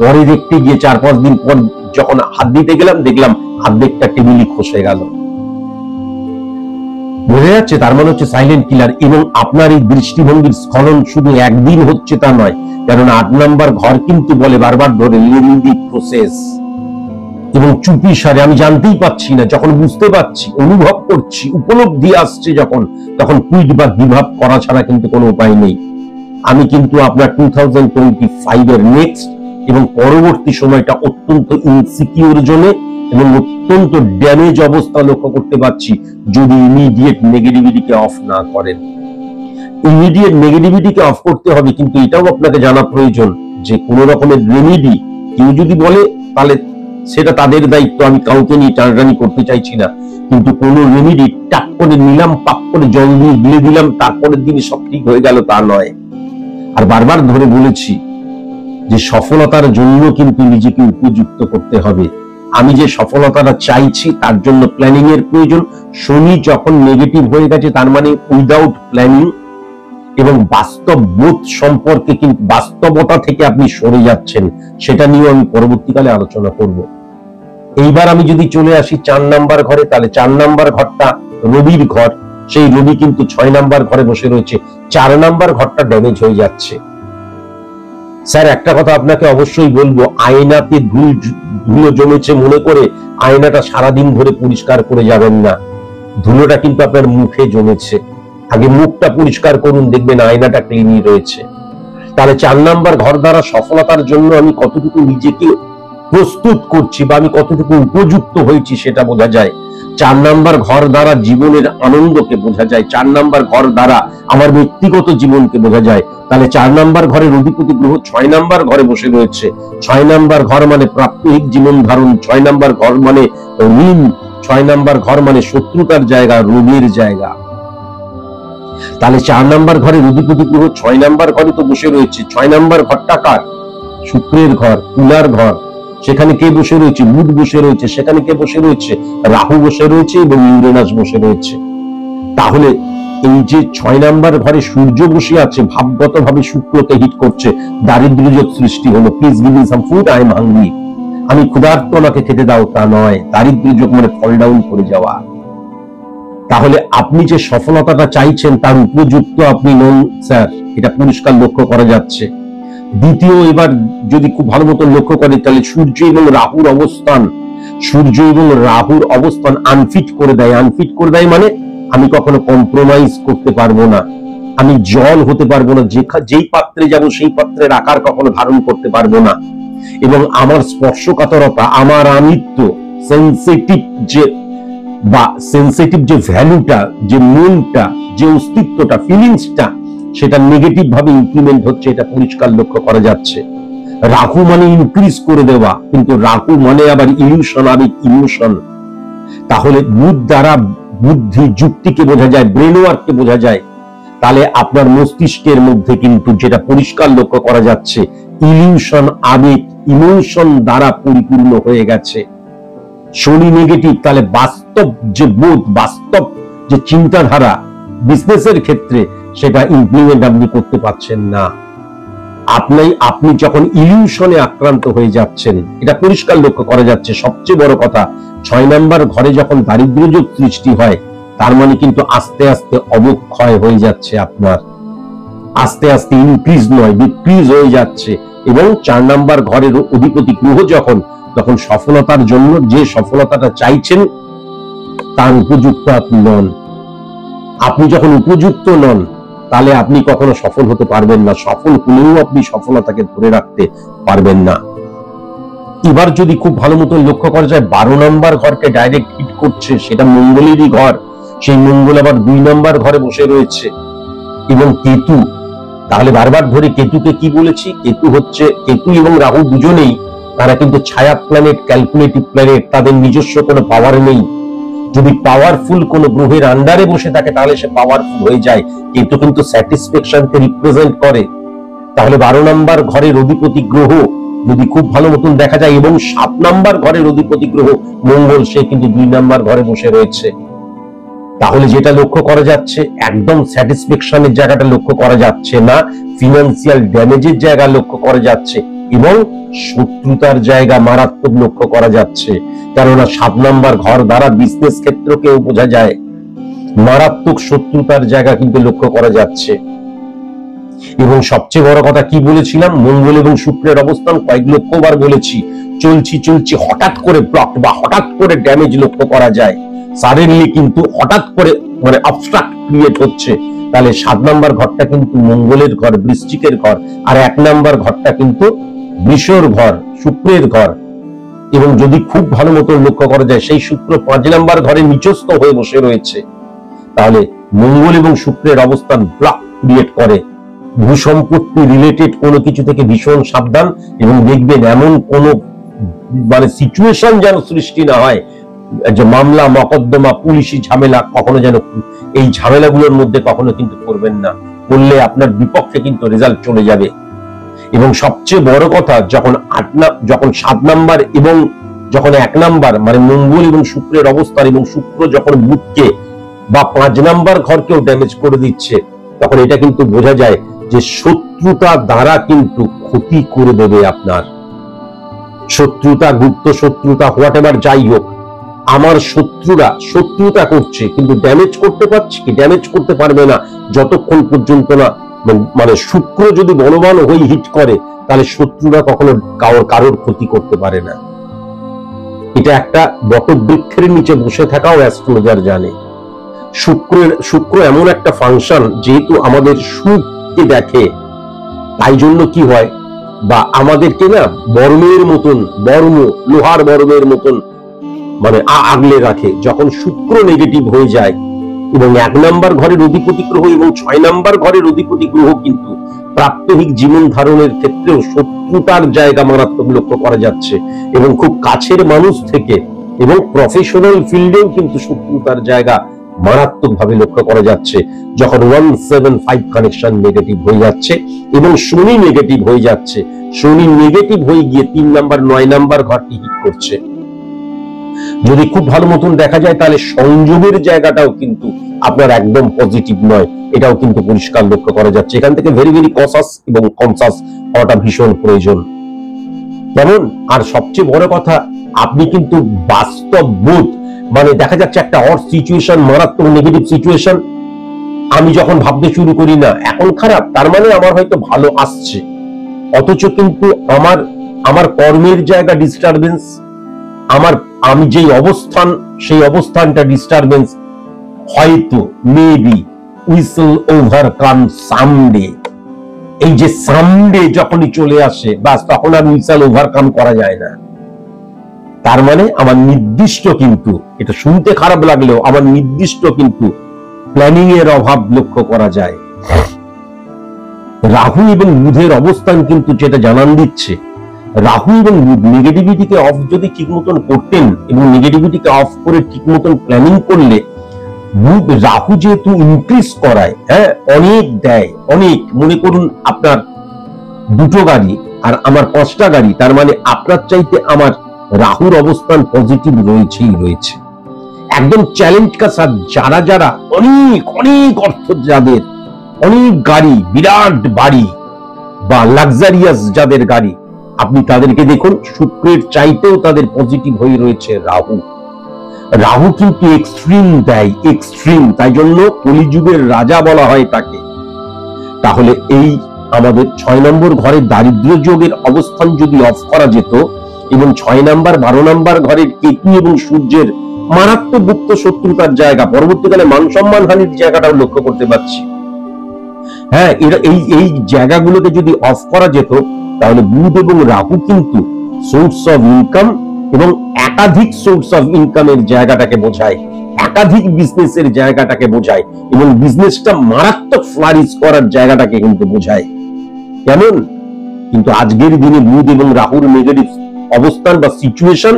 পরে দেখতে গিয়ে 4-5 দিন পর যখন হাত দিতে গেলাম, দেখলাম অর্ধেকটা টেবিলই খসে গেল। বোঝা যাচ্ছে, তার মানে হচ্ছে সাইলেন্ট কিলার। এবং আপনার এই দৃষ্টিভঙ্গির স্খলন শুধু একদিন হচ্ছে তা নয়, কারণ 8 নাম্বার ঘর কিন্তু বলে বারবার ধরে লিম্বিক প্রসেস। এবং চুপি সারে আমি জানতেই পাচ্ছি না, যখন বুঝতে পারছি, অনুভব করছি, উপলব্ধি আসছে যখন, তখন কুইট বা গিভ আপ করা ছাড়া কিন্তু কোনো উপায় নেই। আমি কিন্তু আপনার 2025 এর নেক্সট এবং পরবর্তী সময়টা অত্যন্ত ইনসিকিউর জোনে এবং অত্যন্ত ড্যামেজ অবস্থা লক্ষ্য করতে পারছি, যদি ইমিডিয়েট নেগেটিভিটিকে অফ না করেন। ইমিডিয়েট নেগেটিভিটিকে অফ করতে হবে, কিন্তু এটাও আপনাকে জানা প্রয়োজন যে কোন রকমের রেমেডি কেউ যদি বলে, তাহলে সেটা তাদের দায়িত্ব, আমি কাউকে নিয়ে টানাটানি করতে চাইছি না। কিন্তু কোন রেমেডি টাক করে নিলাম, পাক করে জল দিয়ে গিলে দিলাম, তারপরের দিনে সব ঠিক হয়ে গেল, তা নয়। আর বারবার ধরে বলেছি যে সফলতার জন্য কিন্তু নিজেকে উপযুক্ত করতে হবে। আমি যে সফলতাটা চাইছি, তার জন্য প্ল্যানিং এর প্রয়োজন। শনি যখন নেগেটিভ হয়ে গেছে, তার মানে উইদাউট প্ল্যানিং এবং বাস্তব বোধ সম্পর্কে, কিন্তু বাস্তবতা থেকে আপনি সরে যাচ্ছেন, সেটা নিয়ে আমি পরবর্তীকালে আলোচনা করব। এইবার আমি যদি চলে আসি 4 নাম্বার ঘরে, তাহলে 4 নাম্বার ঘরটা রবির ঘর, সেই রবি কিন্তু 6 নাম্বার ঘরে বসে রয়েছে, 4 নাম্বার ঘরটা ড্যামেজ হয়ে যাচ্ছে। স্যার একটা কথা আপনাকে অবশ্যই বলবো, আয়নাতে ধুলো জমেছে মনে করে আয়নাটা সারাদিন ধরে পরিষ্কার করে যাবেন না। ধুলোটা কিন্তু আপনার মুখে জমেছে, আগে মুখটা পরিষ্কার করুন, দেখবেন আয়নাটা ক্লিনই রয়েছে। তাহলে 4 নাম্বার ঘর দ্বারা সফলতার জন্য আমি কতটুকু নিজেকে প্রস্তুত করছি বা আমি কতটুকু উপযুক্ত হয়েছি, সেটা বোঝা যায়। 4 নাম্বার ঘর দ্বারা জীবনের আনন্দকে বোঝা যায়, 4 নাম্বার ঘর দ্বারা আমার ব্যক্তিগত জীবনকে বোঝা যায়। তাহলে 4 নাম্বার ঘরের অধিপতি গ্রহ 6 নাম্বার ঘরে বসে রয়েছে। 6 নাম্বার ঘর মানে প্রাত্যহিক জীবন ধারণ, 6 নাম্বার ঘর মানে ঋণ, 6 নাম্বার ঘর মানে শত্রুতার জায়গা, রোগের জায়গা। তাহলে 4 নাম্বার ঘরের অধিপতি গ্রহ 6 নাম্বার ঘরে তো বসে রয়েছে। 6 নাম্বার ঘরটা কার? শুক্রের ঘর, তুলার ঘর। সেখানে কে বসে রয়েছে? বুধ বসে রয়েছে। সেখানে কে বসে রয়েছে? রাহু বসে রয়েছে এবং ইউরেনাস বসে রয়েছে। তাহলে এই যে 6 নাম্বার ঘরে সূর্য বসে আছে, ভাবগত ভাবে শুক্রকে হিট করছে, দারিদ্র্যযোগ সৃষ্টি হলো। Please give me some food, I am hungry. আমি ক্ষুধার্ত, আমাকে খেতে দাও, তা নয়। দারিদ্র্যযোগ মানে ফল ডাউন করে যাওয়া। তাহলে আপনি যে সফলতাটা চাইছেন তার উপযুক্ত আপনি নন স্যার, এটা পরিষ্কার লক্ষ্য করা যাচ্ছে। দ্বিতীয়, এবার যদি খুব ভালো মতো লক্ষ্য করি তাহলে সূর্য এবং রাহুর অবস্থান, সূর্য এবং রাহুর অবস্থান আনফিট করে দেয়। আনফিট করে দেয় মানে আমি কখনো কম্প্রোমাইজ করতে পারবো না, আমি জল হতে পারবো না, যেই পাত্রে যাব সেই পাত্রের আকার কখনো ধারণ করতে পারবো না। এবং আমার স্পর্শকাতরতা, আমার আমিত্ব, সেন্সিটিভ যে ভ্যালুটা, যে মনটা, যে অস্তিত্বটা, ফিলিংসটা, সেটা নেগেটিভ ভাবে ইমপ্লিমেন্ট হচ্ছে, এটা পরিষ্কার লক্ষ্য করা যাচ্ছে। রাহু মানে ইনক্রিজ করে দেওয়া, কিন্তু রাহু মানে আবার ইলিউশন, আবেগ, ইমোশন। তাহলে বুধ দ্বারা বুদ্ধি, যুক্তিকে বোঝা যায়, ব্রেন ওয়ার্ককে বোঝা যায়। তাহলে আপনার মস্তিষ্কের মধ্যে কিন্তু যেটা পরিষ্কার লক্ষ্য করা যাচ্ছে, ইলিউশন, আবেগ, ইমোশন দ্বারা পরিপূর্ণ হয়ে গেছে। শনি নেগেটিভ, তাহলে বাস্তব যে বোধ, বাস্তব যে চিন্তাধারা বিজনেসের ক্ষেত্রে, সেটা ইমপ্লিমেন্ট আপনি করতে পারছেন না। আপনি যখন ইলিউশনে আক্রান্ত হয়ে যাচ্ছেন, এটা পরিষ্কার লক্ষ্য করা যাচ্ছে। সবচেয়ে বড় কথা, 6 নাম্বার ঘরে যখন দারিদ্র্যযোগ সৃষ্টি হয়, তার মানে কিন্তু আস্তে আস্তে অবক্ষয় হয়ে যাচ্ছে আপনার, আস্তে আস্তে ইনক্রিজ নয় ডিক্রিজ হয়ে যাচ্ছে। এবং 4 নাম্বার ঘরের অধিপতি গ্রহ তখন সফলতার জন্য যে সফলতাটা চাইছেন তার উপযুক্ত আপনি নন। আপনি যখন উপযুক্ত নন, তাহলে আপনি কখনো সফল হতে পারবেন না। সফল হলেও আপনি সফলতাকে ধরে রাখতে পারবেন না। এবার যদি খুব ভালো মতো লক্ষ্য করা যায়, 12 নাম্বার ঘরকে ডাইরেক্ট হিট করছে, সেটা মঙ্গলেরই ঘর। সেই মঙ্গল আবার 2 নাম্বার ঘরে বসে রয়েছে। এবং কেতু, তাহলে বারবার ধরে কেতুকে কি বলেছি? কেতু এবং রাহু দুজনেই তারা কিন্তু ছায়া প্ল্যানেট, ক্যালকুলেটিভ প্ল্যানেট, তাদের নিজস্ব কোনো পাওয়ার নেই। যদি পাওয়ারফুল কোন গ্রহের আন্ডারে বসে থাকে তাহলে সে পাওয়ারফুল হয়ে যায়, কিন্তু স্যাটিসফ্যাকশনকে রিপ্রেজেন্ট করে। তাহলে 12 নাম্বার ঘরের অধিপতি গ্রহ যদি খুব ভালো মতন দেখা যায়, এবং 7 নাম্বার ঘরের অধিপতি গ্রহ মঙ্গল, সে কিন্তু 2 নাম্বার ঘরে বসে রয়েছে। তাহলে যেটা লক্ষ্য করা যাচ্ছে, একদম স্যাটিসফ্যাকশনের জায়গাটা লক্ষ্য করা যাচ্ছে না, ফিনান্সিয়াল ড্যামেজের জায়গা লক্ষ্য করা যাচ্ছে, এবং শত্রুতার জায়গা মারাত্মক লক্ষ্য করা যাচ্ছে। কেননা 7 নাম্বার ঘর দ্বারা বিজনেস ক্ষেত্রকেও বোঝা যায়, মারাত্মক শত্রুতার জায়গা কিন্তু লক্ষ্য করা যাচ্ছে। এবং সবচেয়ে বড় কথা কি বলেছিলাম, মঙ্গল এবং শুক্রের অবস্থান কয়েক লক্ষবার বলেছি, চলছি হঠাৎ করে ব্লক বা হঠাৎ করে ড্যামেজ লক্ষ্য করা যায়। সাডেনলি কিন্তু হঠাৎ করে মানে অবস্ট্রাক্ট ক্রিয়েট হচ্ছে। তাহলে 7 নাম্বার ঘরটা কিন্তু মঙ্গলের ঘর, বৃশ্চিকের ঘর, আর 1 নাম্বার ঘরটা কিন্তু বৃষর ঘর, শুক্রের ঘর। এবং যদি খুব ভালো মতো লক্ষ্য করা যায়, সেই শুক্র 5 নাম্বার ঘরে নিচস্থ হয়ে বসে রয়েছে। তাহলে মঙ্গল এবং শুক্রের অবস্থান ব্লক ক্রিয়েট করে। ভূসম্পত্তি রিলেটেড কোনো কিছু থেকে ভীষণ সাবধান, এবং দেখবেন এমন কোনো মানে সিচুয়েশন যেন সৃষ্টি না হয় যে মামলা মকদ্দমা পুলিশি ঝামেলা, কখনো যেন এই ঝামেলাগুলোর মধ্যে কখনো কিন্তু করবেন না, করলে আপনার বিপক্ষে কিন্তু রেজাল্ট চলে যাবে। এবং সবচেয়ে বড় কথা, যখন 7 নাম্বার এবং যখন 1 নাম্বার মানে মঙ্গল এবং শুক্রের অবস্থান, এবং শুক্র যখন বুধকে বা 5 নাম্বার ঘরকেও ড্যামেজ করে দিচ্ছে, তখন এটা কিন্তু বোঝা যায় যে শত্রুতা দ্বারা কিন্তু ক্ষতি করে দেবে আপনার। শত্রুতা, গুপ্ত শত্রুতা, হোয়াট এভার যাই হোক, আমার শত্রুরা শত্রুতা করছে, কিন্তু ড্যামেজ করতে পারছে কি? ড্যামেজ করতে পারবে না যতক্ষণ পর্যন্ত না মানে শুক্র যদি বলবান হয়ে হিট করে, তাহলে শত্রুরা কখনো কারোর ক্ষতি করতে পারে না। এটা একটা বটবৃক্ষের নিচে বসে থাকাও অ্যাস্ট্রোলজার জানে। শুক্র এমন একটা ফাংশন, যেহেতু আমাদের সুখকে দেখে, তাই জন্য কি হয়, বা আমাদেরকে না বর্মের মতন, লোহার বর্মের মতন মানে আগলে রাখে। যখন শুক্র নেগেটিভ হয়ে যায় এবং 1 নম্বর ঘরের অধিপতি গ্রহ এবং 6 নম্বর ঘরের অধিপতি গ্রহ কিন্তু প্রাত্যহিক জীবন ধারণের ক্ষেত্রেও শত্রুতার জায়গা মারাত্মক লক্ষ্য করা যাচ্ছে, এবং খুব কাছের মানুষ থেকে এবং প্রফেশনাল ফিল্ডেও কিন্তু শত্রুতার জায়গা মারাত্মকভাবে লক্ষ্য করা যাচ্ছে যখন 175 কানেকশন নেগেটিভ হয়ে যাচ্ছে এবং শনি নেগেটিভ হয়ে যাচ্ছে। শনি নেগেটিভ হয়ে গিয়ে 3 নম্বর 9 নম্বর ঘরটি হিট করছে। যদি খুব ভালো মতন দেখা যায় তাহলে সংযোগের জায়গাটাও কিন্তু আপনার একদম পজিটিভ নয়, এটাও কিন্তু পরিষ্কার লক্ষ্য করা যাচ্ছে। এখান থেকে ভেরি ভেরি কসাস এবং কনসাস হওয়াটা ভীষণ প্রয়োজন। কেমন? আর সবচেয়ে বড় কথা, আপনি কিন্তু বাস্তব বোধ, মানে দেখা যাচ্ছে একটা অড সিচুয়েশন, মারাত্মক নেগেটিভ সিচুয়েশন, আমি যখন ভাবতে শুরু করি না এখন খারাপ, তার মানে আমার হয়তো ভালো আসছে, অথচ কিন্তু আমার কর্মের জায়গা ডিস্টারবেন্স, আমি যেই অবস্থান সেই অবস্থানটা ডিস্টারবেন্স, হয়তো মেবি উইল ওভারকাম সামডে। এই যে সামডে যখনই চলে আসে বাস তখন আর উইল ওভারকাম করা যায় না। তার মানে আমার নির্দিষ্ট, কিন্তু এটা শুনতে খারাপ লাগলেও আমার নির্দিষ্ট কিন্তু প্ল্যানিং এর অভাব লক্ষ্য করা যায়। রাহু এবং বুধের অবস্থান কিন্তু যেটা জানান দিচ্ছে, রাহু এবং বুধ নেগেটিভিটিকে অফ যদি ঠিক মতন করতেন এবং নেগেটিভিটিকে অফ করে ঠিক মতন প্ল্যানিং করলে, রাহু যেহেতু ইনক্রিজ করায়, হ্যাঁ অনেক দেয়, অনেক, মনে করুন আপনার 2টো গাড়ি আর আমার 5টা গাড়ি, তার মানে আপনার চাইতে আমার রাহুর অবস্থান পজিটিভ রয়েছেই রয়েছে। একদম চ্যালেঞ্জ কা সাথ যারা যারা অনেক অনেক অর্থ, যাদের অনেক গাড়ি, বিরাট বাড়ি বা লাক্সারিয়াস যাদের গাড়ি, আপনি তাদেরকে দেখুন শুক্রের চাইতেও তাদের পজিটিভ হয়ে রয়েছে রাহু। রাহু কিন্তু এক্সট্রিম দেয়, এক্সট্রিম, তাই জন্য কলিযুগের রাজা বলা হয় তাকে। তাহলে এই আমাদের 6 নম্বর ঘরের দারিদ্র যোগের অবস্থান যদি অফ করা যেত এবং 6 নম্বর 12 নম্বর ঘরের কেতু এবং সূর্যের মারাত্মক গুপ্ত শত্রুতার জায়গা, পরবর্তীকালে মান সম্মান হানির জায়গাটাও লক্ষ্য করতে পারছি। হ্যাঁ, এই জায়গাগুলোকে যদি অফ করা যেত তাহলে বুধ এবং রাহু কিন্তু সোর্স অফ ইনকাম এবং একাধিক সোর্স অফ ইনকামের জায়গাটাকে বোঝায়, একাধিক বিজনেসের জায়গাটাকে বোঝায় এবং বিজনেসটা মারাত্মক ফ্লারিশ করার জায়গাটাকে কিন্তু বোঝায়। কেমন? কিন্তু আজকের দিনে বুধ এবং রাহুর নেগেটিভ অবস্থান বা সিচুয়েশন,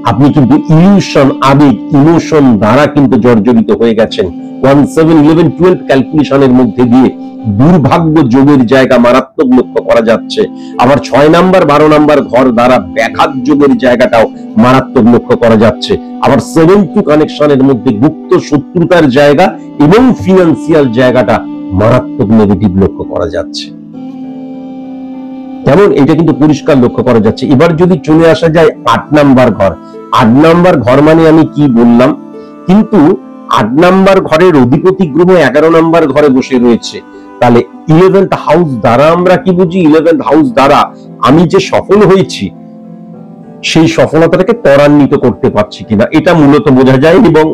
আপনি কিন্তু ইলিউশন, আবেগ, ইমোশন দ্বারা কিন্তু জর্জরিত হয়ে গেছেন। 1 7 11 12 ক্যালকুলেশনের মধ্যে দিয়ে দুর্ভাগ্য যোগের জায়গা মারাত্মক লক্ষ্য করা যাচ্ছে। আবার 6 নাম্বার 12 নাম্বার ঘর দ্বারা ব্যাঘাত যোগের জায়গাটাও মারাত্মক লক্ষ্য করা যাচ্ছে। আবার 7-2 কানেকশনের মধ্যে গুপ্ত শত্রুতার জায়গা এবং ফিনান্সিয়াল জায়গাটা মারাত্মক নেগেটিভ লক্ষ্য করা যাচ্ছে। যেমন এটা কিন্তু পরিষ্কার লক্ষ্য করা যাচ্ছে। এবার যদি চলে আসা যায় 8 নাম্বার ঘর, 8 নাম্বার ঘর মানে আমি কি বললাম, কিন্তু 8 নাম্বার ঘরের অধিপতি গ্রহ 11 নাম্বার ঘরে বসে রয়েছে। তাহলে 11th হাউস দ্বারা আমরা কি বুঝি? 11th হাউস দ্বারা আমি যে সফল হয়েছি সেই সফলতাটাকে ত্বরান্বিত করতে পারছি কিনা, এটা মূলত বোঝা যায়। এবং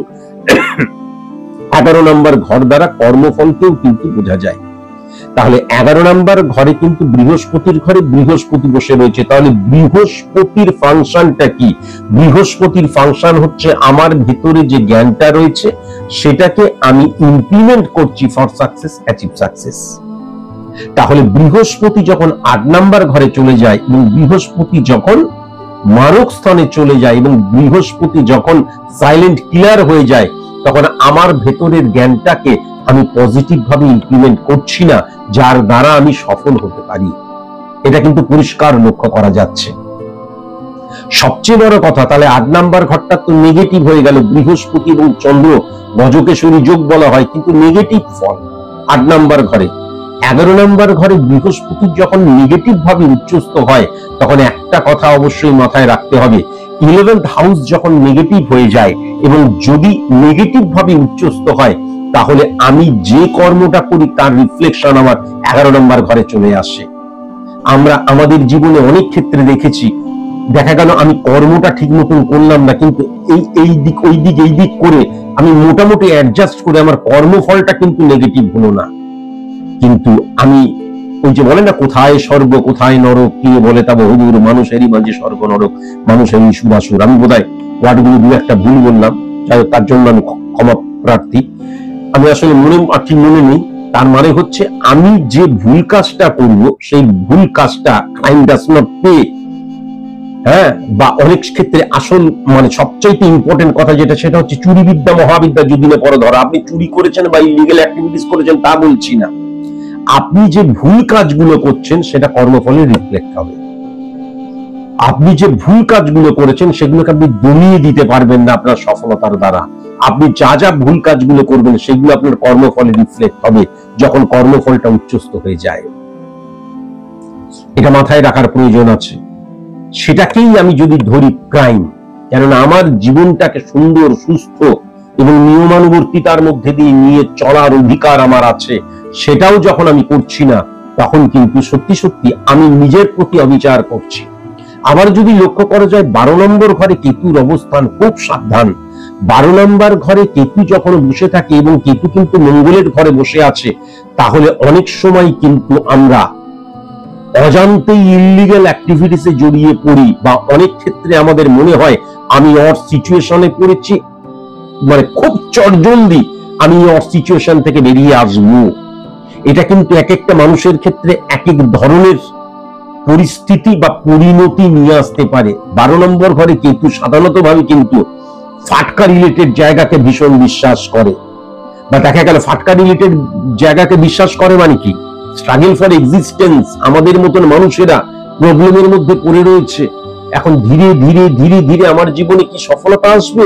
11 নাম্বার ঘর দ্বারা কর্মফলকেও কিন্তু বোঝা যায়। তাহলে 11 নাম্বার ঘরে কিন্তু বৃহস্পতির ঘরে বৃহস্পতি বসে রয়েছে। তাহলে বৃহস্পতির ফাংশনটা কি? বৃহস্পতির ফাংশন হচ্ছে আমার ভিতরে যে জ্ঞানটা রয়েছে সেটাকে আমি ইমপ্লিমেন্ট করছি ফর সাকসেস, অ্যাচিভ সাকসেস। তাহলে বৃহস্পতি যখন 8 নাম্বার ঘরে চলে যায় এবং বৃহস্পতি যখন মারক স্থানে চলে যায় এবং বৃহস্পতি যখন সাইলেন্ট কিলার হয়ে যায়, তখন আমার ভেতরের জ্ঞানটাকে আমি পজিটিভ ভাবে ইমপ্লিমেন্ট করছি না, যার দ্বারা আমি সফল হতে পারি। এটা কিন্তু পরিষ্কার লক্ষ্য করা যাচ্ছে। সবচেয়ে বড় কথা, তাহলে 8 নাম্বার ঘরটা তো নেগেটিভ হয়ে গেল। বৃহস্পতি এবং চন্দ্র গজকেশরী যোগ বলা হয়, কিন্তু নেগেটিভ ফল 8 নাম্বার ঘরে। 11 নাম্বার ঘরে বৃহস্পতি যখন নেগেটিভ ভাবে উচ্চস্থ হয়, তখন একটা কথা অবশ্যই মাথায় রাখতে হবে, 11th হাউস যখন নেগেটিভ হয়ে যায় এবং যদি নেগেটিভ ভাবে উচ্চস্থ হয়, তাহলে আমি যে কর্মটা করি তার রিফ্লেকশন আমার 11 নম্বর ঘরে চলে আসে। আমরা আমাদের জীবনে অনেক ক্ষেত্রে দেখেছি, দেখা গেল আমি কর্মটা ঠিক মতন করলাম না, কিন্তু এই দিক ওই দিক এই দিক করে আমি মোটামুটি অ্যাডজাস্ট করে আমার কর্মফলটা কিন্তু নেগেটিভ হলো না। কিন্তু আমি ওই যে বলে না, কোথায় স্বর্গ কোথায় নরক, কে বলে তা বহুদূর, মানুষেরই মাঝে স্বর্গ নরক, মানুষেরই সুরাসুর। আমি বোধহয় ওয়ার্ডগুলো দু একটা ভুল বললাম, তার জন্য আমি ক্ষমা প্রার্থী। আমি আসলে ঠিক মনে নেই। তার মানে হচ্ছে আমি যে ভুল কাজটা করব সেই ভুল কাজটা ক্রাইম ডাজ নট পে। হ্যাঁ, বা অনেক ক্ষেত্রে আসল মানে সবচাইতে ইম্পর্টেন্ট কথা যেটা, সেটা হচ্ছে চুরি বিদ্যা মহাবিদ্যা যদি না পরে ধরা। আপনি চুরি করেছেন বা ইলিগাল অ্যাক্টিভিটিস করেছেন তা বলছি না, আপনি যে ভুল কাজগুলো করছেন সেটা কর্মফলে রিফ্লেক্ট হবে। আপনি যে ভুল কাজগুলো করেছেন সেগুলোকে আপনি দমিয়ে দিতে পারবেন না আপনার সফলতার দ্বারা। আপনি যা যা ভুল কাজগুলো করবেন সেগুলো আপনার কর্মফলে রিফ্লেক্ট হবে যখন কর্মফলটা উচ্চস্থ হয়ে যায়। এটা মাথায় রাখার প্রয়োজন আছে। সেটাকেই আমি যদি ধরি ক্রাইম, কেননা আমার জীবনটাকে সুন্দর, সুস্থ এবং নিয়মানুবর্তিতার মধ্যে দিয়ে নিয়ে চলার অধিকার আমার আছে, সেটাও যখন আমি করছি না, তখন কিন্তু সত্যি সত্যি আমি নিজের প্রতি অবিচার করছি। আবার যদি লক্ষ্য করা যায় 12 নম্বর ঘরে কেতুর অবস্থান, খুব সাবধান। 12 নম্বর ঘরে কেতু যখন বসে থাকে এবং কেতু কিন্তু মঙ্গলের ঘরে বসে আছে, তাহলে অনেক সময় কিন্তু আমরা অজান্তেই ইল্লিগাল অ্যাক্টিভিটিসে জড়িয়ে পড়ি, বা অনেক ক্ষেত্রে আমাদের মনে হয় আমি অড সিচুয়েশনে পড়েছি, মানে খুব চটজলদি আমি অড সিচুয়েশন থেকে বেরিয়ে আসবো। এটা কিন্তু এক একটা মানুষের ক্ষেত্রে এক এক ধরনের পরিস্থিতি বা পরিণতি নিয়ে আসতে পারে। 12 নম্বর ঘরে কেতু সাধারণত ভাবে কিন্তু ফাটকা রিলেটেড জায়গাকে ভীষণ বিশ্বাস করে, বা দেখা গেল ফাটকা রিলেটেড জায়গাকে বিশ্বাস করে মানে কি, স্ট্রাগল ফর এক্সিস্টেন্স। আমাদের মতন মানুষেরা প্রবলেমের মধ্যে পড়ে রয়েছে। এখন ধীরে ধীরে ধীরে ধীরে আমার জীবনে কি সফলতা আসবে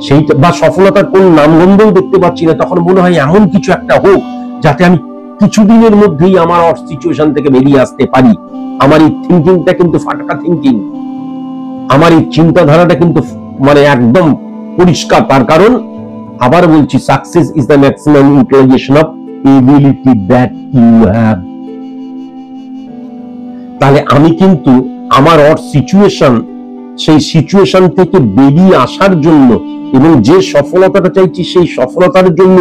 সেইটা, বা সফলতার কোন নামগন্ধও দেখতে পাচ্ছি না, তখন মনে হয় এমন কিছু একটা হোক যাতে আমি কিছুদিনের মধ্যেই আমার অড সিচুয়েশন থেকে বেরিয়ে আসতে পারি। আমার এই থিঙ্কিংটা কিন্তু ফাটকা থিঙ্কিং, আমার এই চিন্তাধারাটা কিন্তু মানে একদম পরিষ্কার। তার কারণ আবার বলছি, success is the maximum utilization of ability that you have. তাহলে আমি কিন্তু আমার অড সিচুয়েশন, সেই সিচুয়েশন থেকে বেরিয়ে আসার জন্য এবং যে সফলতাটা চাইছি সেই সফলতার জন্য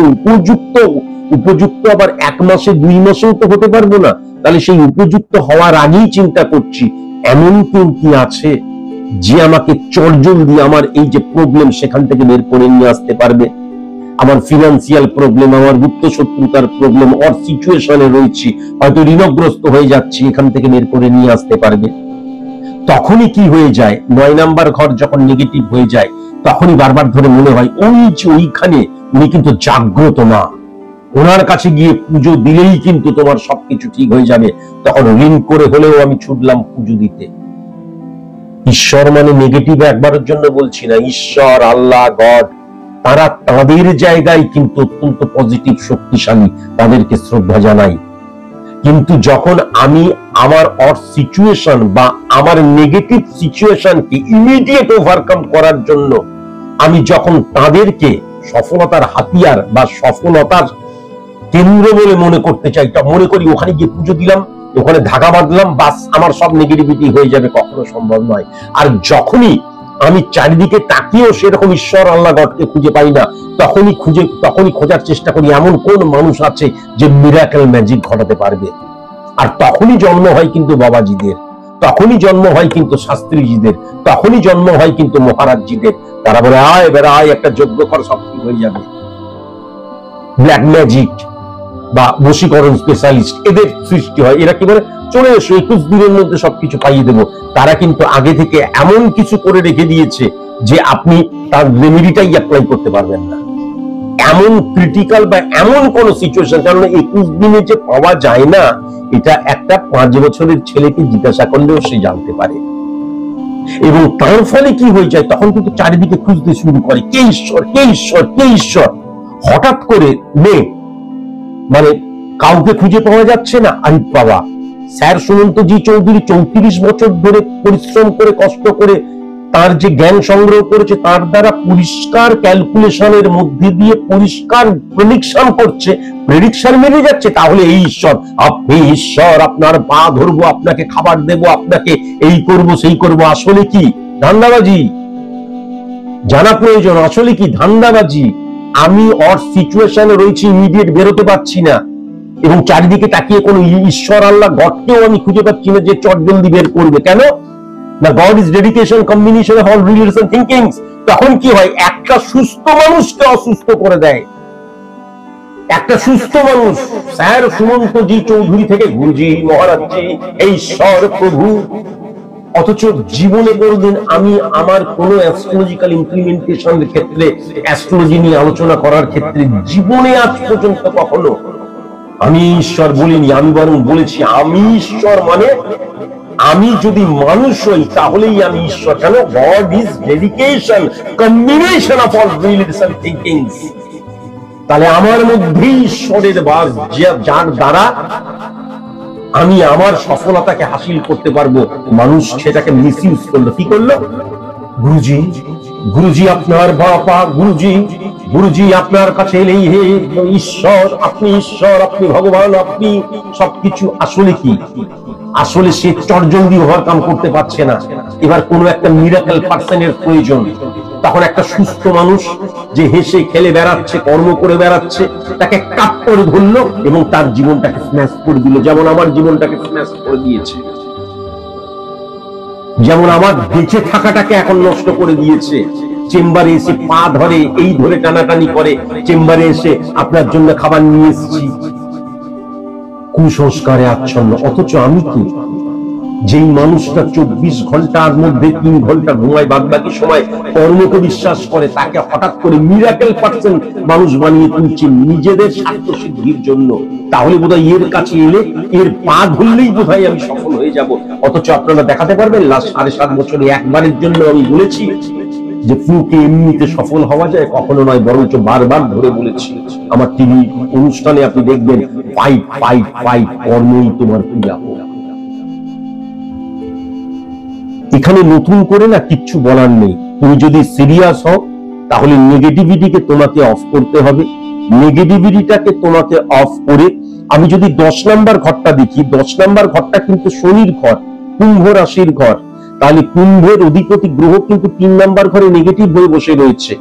উপযুক্ত আবার 1 মাসে 2 মাসেও তো হতে পারবো না। তাহলে সেই উপযুক্ত হওয়ার আগেই চিন্তা করছি এমন কেউ কি আছে যে আমাকে চটজলদি আমার এই যে প্রবলেম সেখান থেকে বের করে নিয়ে আসতে পারবে। আমার ফিনান্সিয়াল প্রবলেম, আমার গুপ্ত শত্রুতার প্রবলেম, অর সিচুয়েশনে রয়েছি, হয়তো ঋণগ্রস্ত হয়ে যাচ্ছি, এখান থেকে বের করে নিয়ে আসতে পারবে। তখনই কি হয়ে যায়, 9 নাম্বার ঘর যখন নেগেটিভ হয়ে যায়, তখনই বারবার ধরে মনে হয় ওই যে ওইখানে উনি কিন্তু জাগ্রত না, ওনার কাছে গিয়ে পুজো দিলেই কিন্তু তোমার সবকিছু ঠিক হয়ে যাবে। তখন ঋণ করে হলেও আমি ছুটলাম পুজো দিতে। ঈশ্বর মানে নেগেটিভ একবারের জন্য বলছি না, ঈশ্বর, আল্লাহ, গড, তারা তাদের জায়গায় কিন্তু অত্যন্ত পজিটিভ, শক্তিশালী, তাদেরকে শ্রদ্ধা জানাই। কিন্তু যখন আমি আমার অড সিচুয়েশন বা আমার নেগেটিভ সিচুয়েশনকে ইমিডিয়েট ওভারকাম করার জন্য আমি যখন তাদেরকে সফলতার হাতিয়ার বা সফলতার কেন্দ্র বলে মনে করতে চাই, মনে করি ওখানে গিয়ে পুজো দিলাম, ওখানে ধাগা বাঁধলাম, বাস আমার সব নেগেটিভিটি হয়ে যাবে, কখনো সম্ভব নয়। আর যখনই আমি চারিদিকে তাকিয়েও সেরকম ঈশ্বর, আল্লাহ, গডকে খুঁজে পাই না, তখনই খোঁজার চেষ্টা করি এমন কোন মানুষ আছে যে মিরাকেল ম্যাজিক ঘটাতে পারবে। আর তখনই জন্ম হয় কিন্তু বাবাজিদের, তখনই জন্ম হয় কিন্তু শাস্ত্রীজিদের, তখনই জন্ম হয় কিন্তু মহারাজজিদের। তারা বলে আয় বেড়া আয়, একটা যজ্ঞ কর, সব ঠিক হয়ে যাবে। ব্ল্যাক ম্যাজিক বা বশীকরণ স্পেশালিস্ট, এদের সৃষ্টি হয়। এরা কি বলে, চলে এসো 21 দিনের মধ্যে সবকিছু পাইয়ে দেবো। তারা কিন্তু আগে থেকে এমন কিছু করে রেখে দিয়েছে যে আপনি তার রেমেডিটাই অ্যাপ্লাই করতে পারবেন না। এমন ক্রিটিক্যাল বা এমন কোন সিচুয়েশন, কারণ 21 দিনে যে পাওয়া যায় না, এটা একটা 5 বছরের ছেলেকে জিজ্ঞাসা করলেও সে জানতে পারে। এবং তার ফলে কি হয়ে যায়, তখন কিন্তু চারিদিকে খুঁজতে শুরু করে কে ঈশ্বর, কে ঈশ্বর, কে ঈশ্বর। হঠাৎ করে মানে কাউকে খুঁজে পাওয়া যাচ্ছে না। আরে বাবা, স্যার সুমন্তজি চৌধুরী 34 বছর ধরে পরিশ্রম করে, কষ্ট করে তার যে জ্ঞান সংগ্রহ করেছে, তার দ্বারা পরিষ্কার ক্যালকুলেশনের মধ্যে দিয়ে পরিষ্কার প্রেডিকশন করছে, প্রেডিকশন মেনে যাচ্ছে। তাহলে এই ঈশ্বর, আপনি ঈশ্বর, আপনার পা ধরবো, আপনাকে খাবার দেব, আপনাকে এই করব সেই করব। আসলে কি ধান্দাবাজি, জানা প্রয়োজন। আসলে কি ধান্দাবাজি। আমি অড সিচুয়েশনে রয়েছি, ইমিডিয়েট বেরোতে পারছি না, এবং চারিদিকে তাকিয়ে কোনো ঈশ্বর, আল্লাহ, গডকেও আমি খুঁজে পাচ্ছি না যে চট জলদি বের করবে। কেন? না God is dedication combination of all religious thinkings, তখন কি হয়, একটা সুস্থ মানুষকে অসুস্থ করে দেয়। একটা সুস্থ মানুষ স্যার সুমন্তজি চৌধুরী থেকে গুরুজি, মহারাজজি, এই ঈশ্বর প্রভু, অথচ জীবনে কোনোদিন আমি আমার কোন অ্যাস্ট্রোলজিক্যাল ইমপ্লিমেন্টেশনের ক্ষেত্রে, অ্যাস্ট্রোলজি নিয়ে আলোচনা করার ক্ষেত্রে জীবনে আজ পর্যন্ত কখনো আমি ঈশ্বর বলিনি। আমি বরং বলেছি আমি ঈশ্বর, মানে আমি যদি মানুষ হই তাহলেই আমি ঈশ্বর। কেন? God is dedication combination of all religious thinkings. তাহলে আমার মধ্যে ঈশ্বরের বাস, যার দ্বারা আমি আমার সফলতাকে হাসিল করতে পারবো। মানুষ সেটাকে মিসইউজ করলো। কি করলো? গুরুজি, গুরুজি আপনার বাবা, গুরুজি, গুরুজি আপনার কাছে এলেই হে ঈশ্বর, আপনি ঈশ্বর, আপনি ভগবান, আপনি সবকিছু। আসলে কি? আসলে সে চটজলদি ওভারকাম করতে পারছে না। এবার কোন একটা মিরাকেল পার্সনের প্রয়োজন। তখন একটা সুস্থ মানুষ যে হেসে খেলে বেড়াচ্ছে, কর্ম করে বেড়াচ্ছে, তাকে কাপ করে ধরলো এবং তার জীবনটাকে স্ম্যাশ করে দিল। যেমন আমার জীবনটাকে স্ম্যাশ করে দিয়েছে, যেমন আমার বেঁচে থাকাটাকে এখন নষ্ট করে দিয়েছে। চেম্বারে এসে পা ধরে, এই ধরে টানাটানি করে, চেম্বারে এসে আপনার জন্য খাবার নিয়ে এসেছি, কুসংস্কারে আচ্ছন্ন। অথচ আমি কি, যেই মানুষটা 24 ঘন্টার মধ্যে 3 ঘন্টা ঘুমায়, বাদ বাকি সময় কর্মকে বিশ্বাস করে, তাকে হঠাৎ করে মিরাকেল পার্সন মানুষ বানিয়ে তুলছে নিজেদের স্বার্থ সিদ্ধির জন্য। তাহলে বোধহয় এর কাছে এলে, এর পা ধরলেই বোধহয় আমি সফল হয়ে যাব। অথচ আপনারা দেখাতে পারবেন লাস্ট 7.5 বছরে একবারের জন্য আমি বলেছি যে ফ্লুকে এমনিতে সফল হওয়া যায়? কখনো নয়, বরঞ্চ বারবার ধরে বলেছি। আমার টিভি অনুষ্ঠানে আপনি দেখবেন, ফাইট ফাইট ফাইট, কর্মই তোমার ক্রিয়া হোক। এখানে নতুন করে না কিচ্ছু বলার নেই। তুমি যদি সিরিয়াস হও তাহলে নেগেটিভিটিকে তোমাকে অফ করতে হবে। নেগেটিভিটিটাকে তোমাকে অফ করে, আমি যদি 10 নাম্বার ঘরটা দেখি, 10 নাম্বার ঘরটা কিন্তু শনির ঘর, কুম্ভ রাশির ঘর। তাহলে কুম্ভের অধিপতি গ্রহ কিন্তু 3 নাম্বার ঘরে নেগেটিভ হয়ে বসে রয়েছে।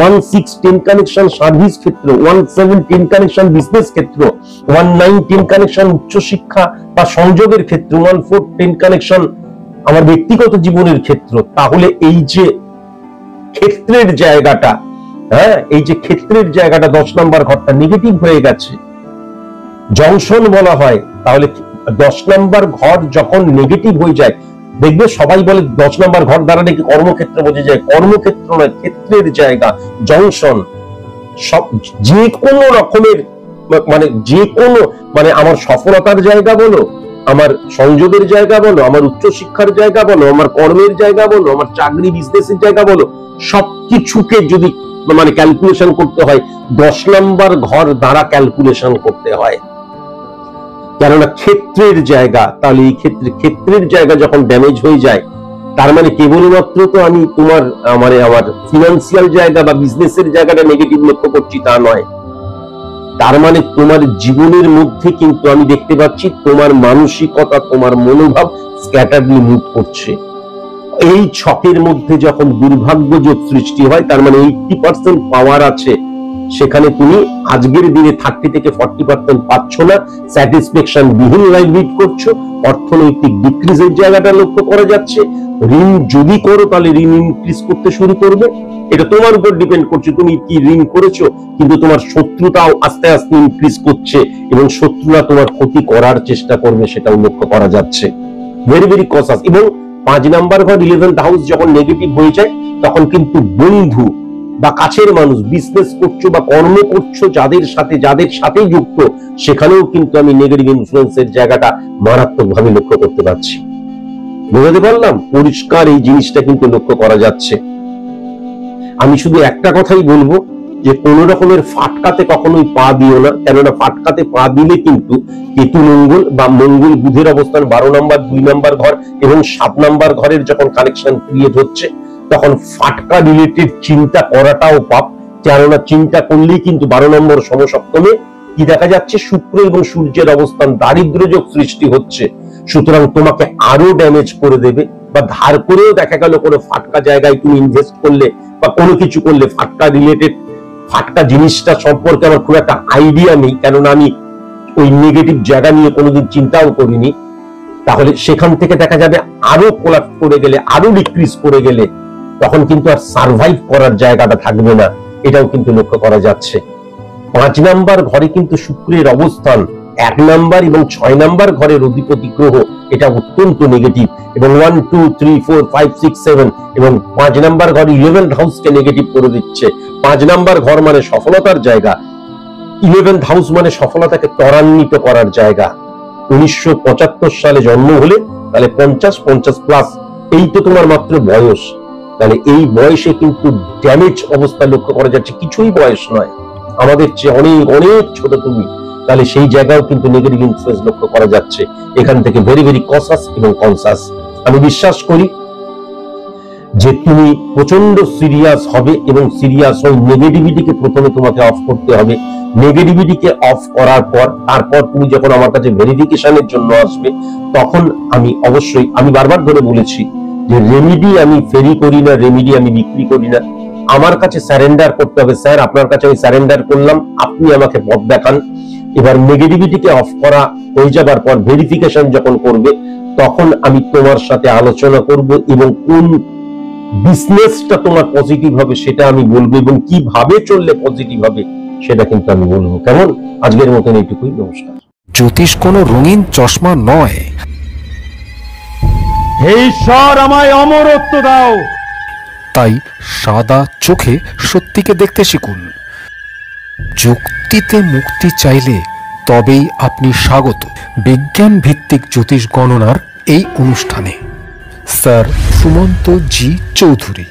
1-6-10 কানেকশন সার্ভিস ক্ষেত্র, 1-7-10 কানেকশন বিজনেস ক্ষেত্র, 1-9-10 কানেকশন উচ্চশিক্ষা বা সংযোগের ক্ষেত্র, 1-4-10 কানেকশন আমার ব্যক্তিগত জীবনের ক্ষেত্র। তাহলে এই যে ক্ষেত্রের জায়গাটা, হ্যাঁ, এই যে ক্ষেত্রের জায়গাটা 10 নাম্বার ঘরটা নেগেটিভ হয়ে গেছে, জংশন বলা হয়। তাহলে 10 নাম্বার ঘর যখন নেগেটিভ হয়ে যায়, দেখবে সবাই বলে 10 নাম্বার ঘর দ্বারা নাকি কর্মক্ষেত্র বোঝা যায়। কর্মক্ষেত্র নয়, ক্ষেত্রের জায়গা, জংশন। সব যে কোনো রকমের, মানে যে কোনো, মানে আমার সফলতার জায়গা বলো, আমার সংযোগের জায়গা বলো, আমার উচ্চশিক্ষার জায়গা বলো, আমার কর্মের জায়গা বলো, আমার চাকরি বিজনেসের জায়গা বলো, সবকিছুকে যদি মানে ক্যালকুলেশন করতে হয়, 10 নাম্বার ঘর দ্বারা ক্যালকুলেশন করতে হয়। কেননা ক্ষেত্রের জায়গা। তাহলে এই ক্ষেত্রের জায়গা যখন ড্যামেজ হয়ে যায়, তার মানে কেবলমাত্র তো আমি তোমার মানে আমার ফিনান্সিয়াল জায়গা বা বিজনেসের জায়গাটা নেগেটিভ লক্ষ্য করছি তা নয়। তার মানে তোমার জীবনের মধ্যে কিন্তু আমি দেখতে পাচ্ছি তোমার মানসিকতা, তোমার মনোভাব স্ক্যাটারলি মুভ করছে। এই ছকের মধ্যে যখন দুর্ভাগ্য যোগ সৃষ্টি হয়, তার মানে 80% পাওয়ার আছে, সেখানে তুমি আজকের দিনে 30 থেকে 40% পাচ্ছ না, স্যাটিসফ্যাকশন বিহীন লাইফ লিড করছো, অর্থনৈতিক ডিক্রিজের জায়গাটা লক্ষ্য করা যাচ্ছে। ঋণ যদি করো তাহলে ঋণ ইনক্রিজ করতে শুরু করবে, এটা তোমার উপর ডিপেন্ড করছে তুমি কি ঋণ করেছো। কিন্তু তোমার শত্রুতাও আস্তে আস্তে ইনক্রিজ করছে এবং শত্রুরা তোমার ক্ষতি করার চেষ্টা করবে, সেটাও লক্ষ্য করা যাচ্ছে। Very very cautious. এবং 5 নাম্বার ঘর 11th হাউস যখন নেগেটিভ হয়ে যায়, তখন কিন্তু বন্ধু বা কাছের মানুষ, বিজনেস করছো বা কর্ম করছো যাদের সাথে যুক্ত, সেখানেও কিন্তু আমি নেগেটিভ ইনফ্লুয়েন্সের জায়গাটা মারাত্মকভাবে লক্ষ্য করতে পারছি। বুঝতে পারলাম? পরিষ্কার এই জিনিসটা কিন্তু লক্ষ্য করা যাচ্ছে। আমি শুধু একটা কথাই বলবো যে কোন রকমের ফাটকাতে কখনোই পা দিও না। কেননা ফাটকাতে পা দিলে কিন্তু কেতু মঙ্গল বা মঙ্গল বুধের অবস্থান 12 নাম্বার 2 নাম্বার ঘর এবং 7 নাম্বার ঘরের যখন কানেকশন ক্রিয়েট হচ্ছে, তখন ফাটকা রিলেটেড চিন্তা করাটাও পাপ। কেননা চিন্তা করলেই কিন্তু 12 নম্বর সমসপ্তমে কি দেখা যাচ্ছে, শুক্র এবং সূর্যের অবস্থান, দারিদ্র যোগ সৃষ্টি হচ্ছে। সুতরাং তোমাকে আরো ড্যামেজ করে দেবে। বা ধার করেও দেখা গেল কোনো ফাটকা জায়গায় তুমি ইনভেস্ট করলে বা কোনো কিছু করলে, ফাটকা রিলেটেড, ফাটকা জিনিসটা সম্পর্কে আমার খুব একটা আইডিয়া নেই, কেননা আমি ওই নেগেটিভ জায়গা নিয়ে কোনোদিন চিন্তাও করিনি। তাহলে সেখান থেকে দেখা যাবে আরো কোলাপস করে গেলে, আরো ডিক্রিজ করে গেলে তখন কিন্তু আর সার্ভাইভ করার জায়গাটা থাকবে না, এটাও কিন্তু লক্ষ্য করা যাচ্ছে। 5 নাম্বার ঘরে কিন্তু শুক্রের অবস্থান, 1 নাম্বার এবং 6 নাম্বার ঘরের অধিপতি গ্রহ, এটা অত্যন্ত নেগেটিভ। এবং 1 2 3 4 5 6 7 এবং 5 নাম্বার ঘর 11th হাউসকে নেগেটিভ করে দিচ্ছে। 5 নাম্বার ঘর মানে সফলতার জায়গা, 11th হাউস মানে সফলতাকে ত্বরান্বিত করার জায়গা। 1975 সালে জন্ম হলে তাহলে 50 প্লাস, এই তো তোমার মাত্র বয়স। তাহলে এই বয়সে কিন্তু ড্যামেজ অবস্থা লক্ষ্য করা যাচ্ছে, কিছুই বয়স নয়, আমাদের চেয়ে অনেক অনেক ছোট তুমি। তাহলে সেই জায়গাও কিন্তু নেগেটিভ ইনফ্লুয়েন্স লক্ষ্য করা যাচ্ছে। এখান থেকে ভেরি ভেরি কসাস এবং কনসাস। আমি বিশ্বাস করি যে তুমি প্রচন্ড সিরিয়াস হবে এবং সিরিয়াস হয়ে নেগেটিভিটিকে প্রথমে তোমাকে অফ করতে হবে। নেগেটিভিটিকে অফ করার পর তারপর তুমি যখন আমার কাছে ভেরিফিকেশনের জন্য আসবে, তখন আমি অবশ্যই, আমি বারবার ধরে বলেছি যে রেমিডি আমি ফেরি করি না, রেমিডি আমি বিক্রি করি না। আমার কাছে স্যারেন্ডার করতে হবে। স্যার আপনার কাছে আমি স্যারেন্ডার করলাম, আপনি আমাকে পথ দেখান। এবার নেগেটিভিটিকে অফ করা হয়ে যাবার পর ভেরিফিকেশন যখন করবে, তখন আমি তোমার সাথে আলোচনা করব এবং কোন বিজনেসটা তোমার পজিটিভ হবে সেটা আমি বলবো, এবং কিভাবে চললে পজিটিভ হবে সেটা কিন্তু আমি বলবো। কেমন? আজকের মতন এইটুকুই, নমস্কার। জ্যোতিষ কোনো রঙিন চশমা নয়, হে ঈশ্বর আমায় অমরত্ব দাও। তাই সাদা চোখে সত্যিকে দেখতে শিখুন। যুক্তিতে মুক্তি চাইলে তবেই আপনি স্বাগত বিজ্ঞান ভিত্তিক জ্যোতিষ গণনার এই অনুষ্ঠানে। স্যার সুমন্ত জি চৌধুরী।